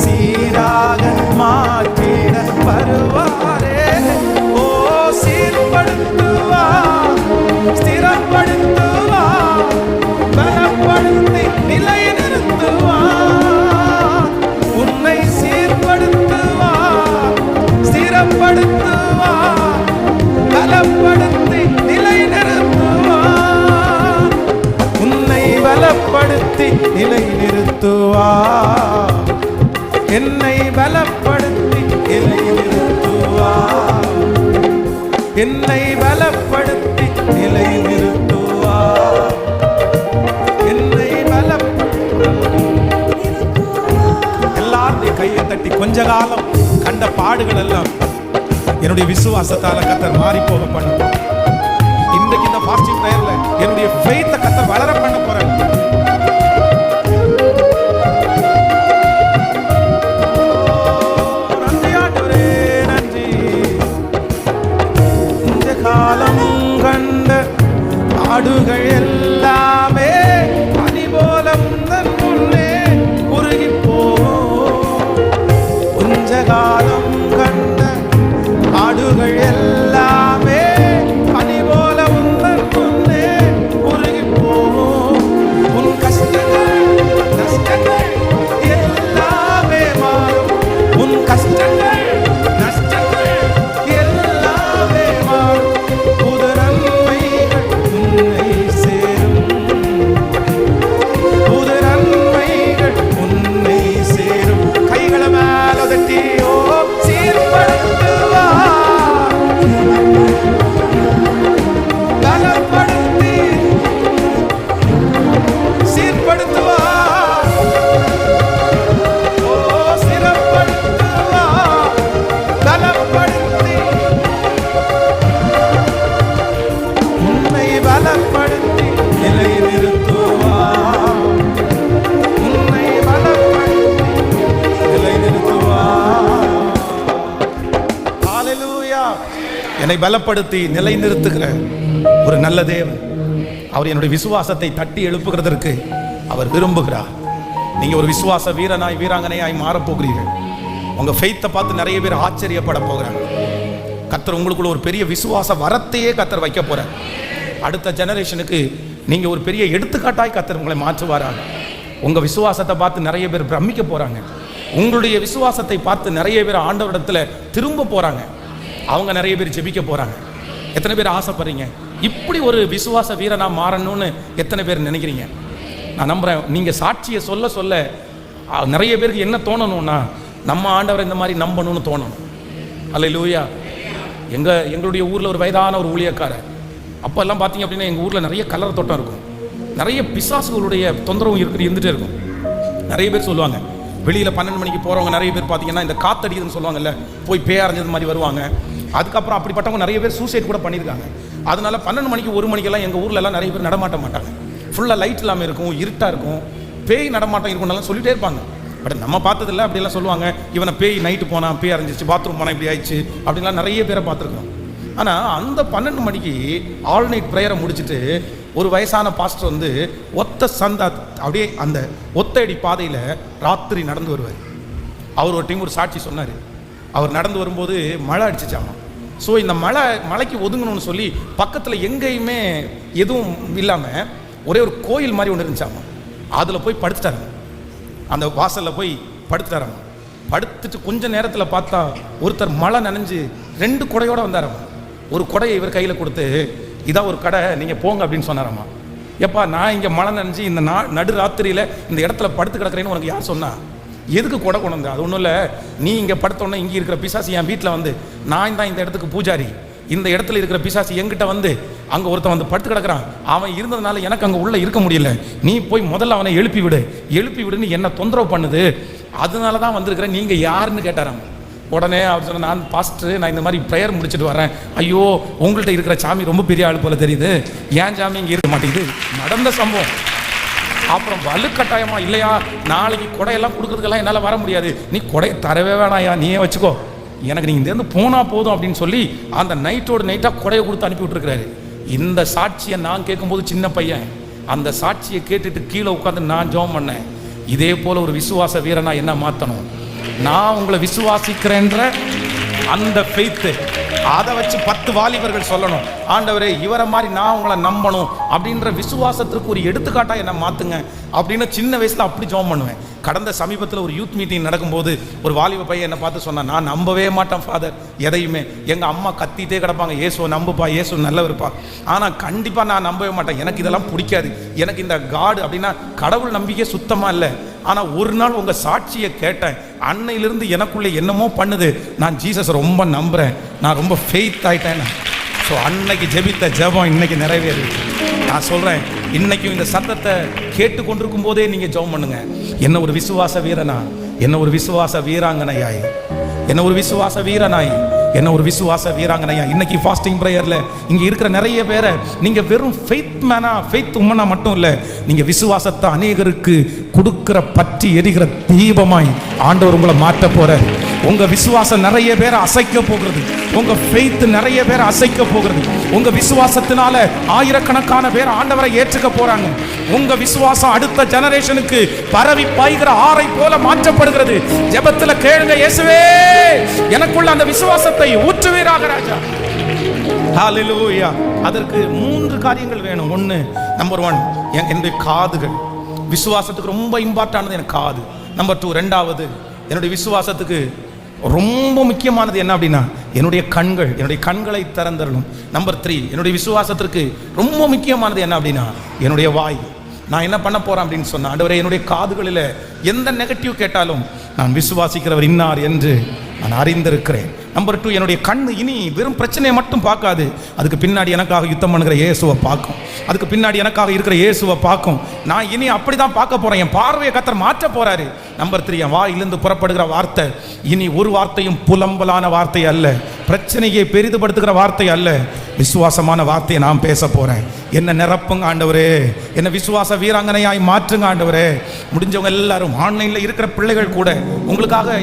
சீராக மாற்றிட வருவாரே. ஓ சீர்படுத்துவா, ஸ்திரப்படுத்துவா, பலப்படுத்தி நிலை நிறுத்துவா. உன்னை சீர்படுத்துவா, ஸ்திரப்படுத்துவா, பலப்படுத்தி நிலை நிறுத்துவா. உன்னை பலப்படுத்தி நிலை நிறுத்துவா. என்னை பலப்படுத்தி நிலை நிறுத்துவா. என்னை பலப்படுத்தி நிலை நிறுத்துவா. என்னை எல்லாத்தையும் கையை தட்டி கொஞ்ச காலம் கண்ட பாடுகள் எல்லாம் என்னுடைய விசுவாசத்தால கர்த்தர் மாறி போக பண்ண. இன்றைக்கு இந்த ஃபாஸ்டிங் பிரேயர்ல என்னுடைய ஃபெய்த்தை கர்த்தர் வளர பண்ண போறார். நன்றி ஆண்டவரே, நன்றி. இந்த காலம் கண்ட ஆடுகள் எல்லாமே பனி போல உந்தன் முன்னே உருகி போகும். கொஞ்ச காலம் கண்ட ஆடுகள் எல்லாமே பனி போல உந்தன் முன்னே உருகி போகும். உன் கஷ்டங்கள் நஷ்டங்கள் எல்லாமே மாறும். உன் கஷ்டங்கள் நஷ்டங்கள் எல்லாமே மாறும். புது நன்மைகள் உன்னை சேரும். புது நன்மைகள் உன்னை சேரும். கைகளை மேல தட்டியோ சீர்படுத்துவா, பலப்படுத்தி சீர்படுத்துவா. ஓ சிறப்படுத்துவா, பலப்படுத்தி உன்னை பலப்படுத்தி நிலை நிறுத்துவா. உன்னை பலப்படுத்தி நிலை நிறுத்துவா. ஹல்லேலூயா. என்னை பலப்படுத்தி நிலை நிறுத்துகிற ஒரு நல்ல தேவன். அவர் என்னுடைய விசுவாசத்தை தட்டி எழுப்புகிறதற்கு அவர் விரும்புகிறார். நீங்க ஒரு விசுவாச வீரனாய் வீராங்கனையாய் மாறப்போகிறீர்கள். உங்க ஃபெய்த்தை பார்த்து நிறைய பேர் ஆச்சரியப்பட போகிறாங்க. கர்த்தர் உங்களுக்குள்ள ஒரு பெரிய விசுவாச வரத்தையே கர்த்தர் வைக்க போறார். அடுத்த ஜெனரேஷனுக்கு நீங்க ஒரு பெரிய எடுத்துக்காட்டாய் கர்த்தர் உங்களை மாற்றுவாராங்க. உங்க விசுவாசத்தை பார்த்து நிறைய பேர் பிரமிக்க போறாங்க. உங்களுடைய விசுவாசத்தை பார்த்து நிறைய பேர் ஆண்டவரிடத்துல திரும்ப போறாங்க. அவங்க நிறைய பேர் ஜெபிக்க போறாங்க. எத்தனை பேர் ஆசைப்படுறீங்க இப்படி ஒரு விசுவாச வீரனா மாறணும்னு? எத்தனை பேர் நினைக்கிறீங்க? நான் நம்புறேன். நீங்க சாட்சியை சொல்ல சொல்ல நிறைய பேருக்கு என்ன தோணணும்னா, நம்ம ஆண்டவரை இந்த மாதிரி நம்பணும்னு தோணணும். அல்லேலூயா. எங்களுடைய ஊர்ல ஒரு வயதான ஒரு ஊழியக்காரர், அப்போ எல்லாம் பார்த்தீங்க அப்படின்னா எங்கள் ஊரில் நிறைய கலர் தோட்டம் இருக்கும். நிறைய பிசாசுகளுடைய தொந்தரவும் இருந்துகிட்டே இருக்கும். நிறைய பேர் சொல்லுவாங்க, வெளியில் 12 மணிக்கு போகிறவங்க நிறைய பேர் பார்த்தீங்கன்னா இந்த காத்தடிக்குதுன்னு சொல்லுவாங்கல்ல, போய் பேயறிஞ்சது மாதிரி வருவாங்க. அதுக்கப்புறம் அப்படிப்பட்டவங்க நிறைய பேர் சூசைட் கூட பண்ணியிருக்காங்க. அதனால 12 மணிக்கு 1 மணிக்கெல்லாம் எங்கள் ஊரில் எல்லாம் நிறைய பேர் நடமாட்ட மாட்டாங்க. ஃபுல்லாக லைட் இல்லாமல் இருக்கும், இருட்டாக இருக்கும், பேய் நடமாட்டம் இருக்கும்னாலும் சொல்லிட்டே இருப்பாங்க. பட் நம்ம பார்த்ததில்ல. அப்படியெல்லாம் சொல்லுவாங்க, இவனை பேய் நைட்டு போனால் பேய் அறிஞ்சிச்சு, பாத்ரூம் போனால் இப்படி ஆயிடுச்சு அப்படின்லாம் நிறைய பேரை பார்த்துருக்கோம். ஆனால் அந்த 12 மணிக்கு ஆல் நைட் ப்ரேயரை முடிச்சுட்டு ஒரு வயசான பாஸ்டர் வந்து ஒத்த சந்தா அப்படியே அந்த ஒத்தடி பாதையில் ராத்திரி நடந்து வருவார். அவர் ஒரு டைம் ஒரு சாட்சி சொன்னார். அவர் நடந்து வரும்போது மழை அடிச்சிச்சாமா. ஸோ இந்த மழைக்கு ஒதுங்கணும்னு சொல்லி பக்கத்தில் எங்கேயுமே எதுவும் இல்லாமல் ஒரே ஒரு கோயில் மாதிரி ஒன்று இருந்துச்சாமா. அதில் போய் படுத்துட்டாருங்க. அந்த வாசலில் போய் படுத்துட்டாராமா. படுத்துட்டு கொஞ்சம் நேரத்தில் பார்த்தா ஒருத்தர் மழை நனைஞ்சு 2 குடையோடு வந்தாராமா. ஒரு குடையை இவர் கையில் கொடுத்து, இதான் ஒரு கடை, நீங்கள் போங்க அப்படின்னு சொன்னாராமா. எப்பா, நான் இங்கே மழை நனைஞ்சு இந்த நடு ராத்திரியில் இந்த இடத்துல படுத்து கிடக்கிறேன்னு உனக்கு யார் சொன்னா? எதுக்கு கொடை கொண்டு வந்த? அது ஒன்றும் இல்லை, நீ இங்கே படுத்தோன்னே இங்கே இருக்கிற பிசாசு என் வீட்டில் வந்து, நான் தான் இந்த இடத்துக்கு பூஜாரி, இந்த இடத்துல இருக்கிற பிசாசு என்கிட்ட வந்து அங்கே ஒருத்தன் வந்து படுத்து கிடக்கிறான், அவன் இருந்ததுனால எனக்கு அங்கே உள்ளே இருக்க முடியல, நீ போய் முதல்ல அவனை எழுப்பி விடுன்னு என்ன தொந்தரவு பண்ணுது, அதனால தான் வந்திருக்கிறேன், நீங்கள் யாருன்னு கேட்டாராம். உடனே அவர் சொன்ன, நான் பாஸ்டர், நான் இந்த மாதிரி ப்ரேயர் முடிச்சுட்டு வரேன். ஐயோ, உங்கள்கிட்ட இருக்கிற சாமி ரொம்ப பெரிய ஆள் போல தெரியுது, ஏன் சாமி இங்கே இருக்க மாட்டேங்குது. நடந்த சம்பவம். அப்புறம் வலுக்கட்டாயமா, இல்லையா நாளைக்கு கொடையெல்லாம் கொடுக்குறதுக்கெல்லாம் என்னால் வர முடியாது, நீ கொடையை தரவே வேணாயா, நீயே வச்சுக்கோ, எனக்கு நீங்கள் இங்கேருந்து போனால் போதும் அப்படின்னு சொல்லி அந்த நைட்டோடு நைட்டாக கொடையை கொடுத்து அனுப்பி விட்டுருக்கிறாரு. இந்த சாட்சியை நான் கேட்கும்போது சின்ன பையன், அந்த சாட்சியை கேட்டுட்டு கீழே உட்காந்து நான் ஜெபம் பண்ணேன். இதே போல் ஒரு விசுவாச வீரனா என்ன மாற்றணும், நான் உங்களை விசுவாசிக்கிறேன்ற அந்த ஃபெய்த்து, அதை வச்சு 10 வாலிபர்கள் சொல்லணும், ஆண்டவரே இவரை மாதிரி நான் உங்களை நம்பணும் அப்படின்ற விசுவாசத்திற்கு ஒரு எடுத்துக்காட்டாக என்ன மாற்றுங்க அப்படின்னு சின்ன வயசில் அப்படி ஜெபம் பண்ணுவேன். கடந்த சமீபத்தில் ஒரு யூத் மீட்டிங் நடக்கும்போது ஒரு வாலிப பையன் என்னை பார்த்து சொன்னான், நான் நம்பவே மாட்டேன் ஃபாதர் எதையுமே, எங்கள் அம்மா கத்திட்டே கிடப்பாங்க, இயேசுவை நம்புப்பா, இயேசு நல்லவருப்பா, ஆனால் கண்டிப்பாக நான் நம்பவே மாட்டேன், எனக்கு இதெல்லாம் பிடிக்காது, எனக்கு இந்த காடு அப்படின்னா கடவுள் நம்பிக்கை சுத்தமாக இல்லை. ஆனால் ஒரு நாள் உங்கள் சாட்சியை கேட்டேன், அன்னையிலிருந்து எனக்குள்ளே என்னமோ பண்ணுது, நான் ஜீசஸ் ரொம்ப நம்புகிறேன், நான் ரொம்ப ஃபெய்த் ஆகிட்டேன். ஸோ அன்னைக்கு ஜெபித்த ஜெபம் இன்னைக்கு நிறைவேறிடுச்சு. நான் சொல்கிறேன், இன்னைக்கும் இந்த சத்தத்தை கேட்டுக்கொண்டிருக்கும் போதே நீங்கள் ஜெபம் பண்ணுங்க, என்ன ஒரு விசுவாச வீரனா, என்ன ஒரு விசுவாச வீராங்கனையாய், என்ன ஒரு விசுவாச வீரனாய், என்ன ஒரு விசுவாச வீராங்கனையா. இன்னைக்கு ஃபாஸ்டிங் ப்ரேயரில் இங்கே இருக்கிற நிறைய பேரை நீங்கள் வெறும் ஃபெய்த் மேனா, ஃபெய்த் உமனா மட்டும் இல்லை, நீங்கள் விசுவாசத்தை அநேகருக்கு கொடுக்கிற பற்றி எரிகிற தீபமாய் ஆண்டவர் உங்களை மாற்ற போகிறார். உங்கள் விசுவாசம் நிறைய பேரை அசைக்க போகிறது, உங்கள் ஃபெய்த் நிறைய பேரை அசைக்க போகிறது, உங்கள் விசுவாசத்தினால ஆயிரக்கணக்கான பேர் ஆண்டவரை ஏற்றுக்க போகிறாங்க. உங்கள் விசுவாசம் அடுத்த ஜெனரேஷனுக்கு பரவி பாய்கிற ஆறை போல மாற்றப்படுகிறது. ஜெபத்தில் கேளுங்க, இயேசுவே எனக்குள்ள அந்த விசுவாசத்தை ஊற்றுவீராக ராஜா. ஹல்லேலூயா. அதற்கு 3 காரியங்கள் வேணும். 1, நம்பர் 1 என்னுடைய காதுகள், விசுவாசத்துக்கு ரொம்ப இம்பார்ட்டானது எனக்கு காது. நம்பர் 2, ரெண்டாவது என்னுடைய விசுவாசத்துக்கு ரொம்ப முக்கியமானது என்ன அப்படின்னா என்னுடைய கண்கள், என்னுடைய கண்களை திறந்தரணும். நம்பர் 3 என்னுடைய விசுவாசத்திற்கு ரொம்ப முக்கியமானது என்ன அப்படின்னா என்னுடைய வாய். நான் என்ன பண்ண போறேன் அப்படின்னு சொன்னா, ஆண்டவரே என்னுடைய காதுகளில் எந்த நெகட்டிவ் கேட்டாலும் நான் விசுவாசிக்கிறவர் இன்னார் என்று நான் அறிந்திருக்கிறேன். நம்பர் 2 என்னுடைய கண்ணு இனி வெறும் பிரச்சனையை மட்டும் பார்க்காது, அதுக்கு பின்னாடி எனக்காக யுத்தம் பண்ணுகிற இயேசுவை பார்க்கும், அதுக்கு பின்னாடி எனக்காக இருக்கிற இயேசுவை பார்க்கும். நான் இனி அப்படிதான் பார்க்க போறேன், என் பார்வையை கர்த்தர் மாற்ற போறாரு. நம்பர் 3 என் வாயிலிருந்து புறப்படுகிற வார்த்தை இனி ஒரு வார்த்தையும் புலம்பலான வார்த்தை அல்ல, பிரச்சனையை பெரிதுபடுத்துகிற வார்த்தை அல்ல, விசுவாசமான வார்த்தையை நான் பேச போறேன். என்ன நிரப்புங்க ஆண்டவரே, என்ன விசுவாச வீராங்கனையாய் மாற்றுங்க ஆண்டவரே. முடிஞ்சவங்க எல்லாரும் ஆன்லைன்ல இருக்கிற பிள்ளைகள் கூட உங்களுக்காக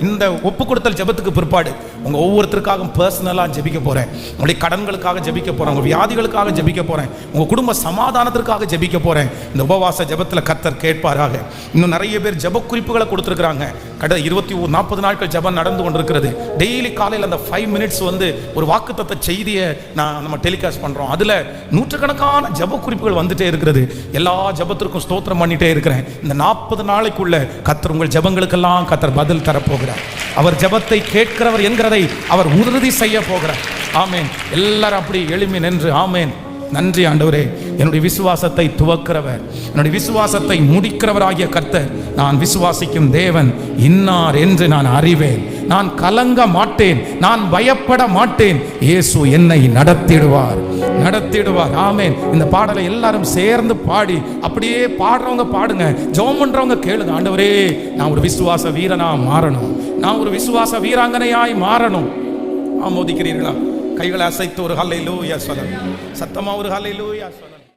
இந்த ஒப்பு கொடுத்தல் ஜெபத்துக்கு பிற்பாடு உங்க ஒவ்வொருத்தருக்காக பர்சனலா ஜெபிக்க போறேன். உங்களுடைய கடன்களுக்காக ஜெபிக்க போறேன், உங்க வியாதிகளுக்காக ஜெபிக்க போறேன், உங்க குடும்ப சமாதானத்திற்காக ஜெபிக்க போறேன். இந்த உபவாச ஜெபத்தில் கர்த்தர் கேட்பாராக. இன்னும் நிறைய பேர் ஜெப குறிப்புகளை கொடுத்துருக்காங்க. கடந்த 40 நாட்கள் ஜெபம் நடந்து கொண்டிருக்கிறது. டெய்லி காலையில் அந்த 5 மினிட்ஸ் வந்து ஒரு வாக்குத்தத்த செய்தியை நம்ம டெலிகாஸ்ட் பண்றோம். அதுல நூற்றுக்கணக்கான ஜெப குறிப்புகள் வந்துட்டே இருக்கிறது. எல்லா ஜெபத்திற்கும் ஸ்தோத்திரம் பண்ணிட்டே இருக்கிறேன். இந்த 40 நாளைக்குள்ள கர்த்தர் உங்கள் ஜெபங்களுக்கெல்லாம் கர்த்தர் பதில் தரப்போகிறார். அவர் ஜெபத்தை கேட்கிறவர் என்கிறதை அவர் உறுதி செய்ய போகிறார். ஆமேன். எல்லாரும் அப்படி எழுப்பி நின்று ஆமேன். நன்றி ஆண்டவரே, என்னுடைய விசுவாசத்தை துவக்கிறவர், என்னுடைய விசுவாசத்தை முடிக்கிறவராகிய கர்த்தர், நான் விசுவாசிக்கும் தேவன் இன்னார் என்று நான் அறிவேன், நான் கலங்க மாட்டேன், நான் பயப்பட மாட்டேன், இயேசு என்னை நடத்திடுவார். ஆமென். இந்த பாடலை எல்லாரும் சேர்ந்து பாடி, அப்படியே பாடுறவங்க பாடுங்க, ஜெபம் பண்றவங்க கேளுங்க. ஆண்டவரே நான் ஒரு விசுவாச வீரனா மாறணும், நான் ஒரு விசுவாச வீராங்கனையாய் மாறணும். ஆமோதிக்கிறீர்களா? கைகளை அசைத்து ஒரு ஹல்லேலூயா சொல்லுங்க, சத்தமா ஒரு ஹல்லேலூயா சொல்லுங்க.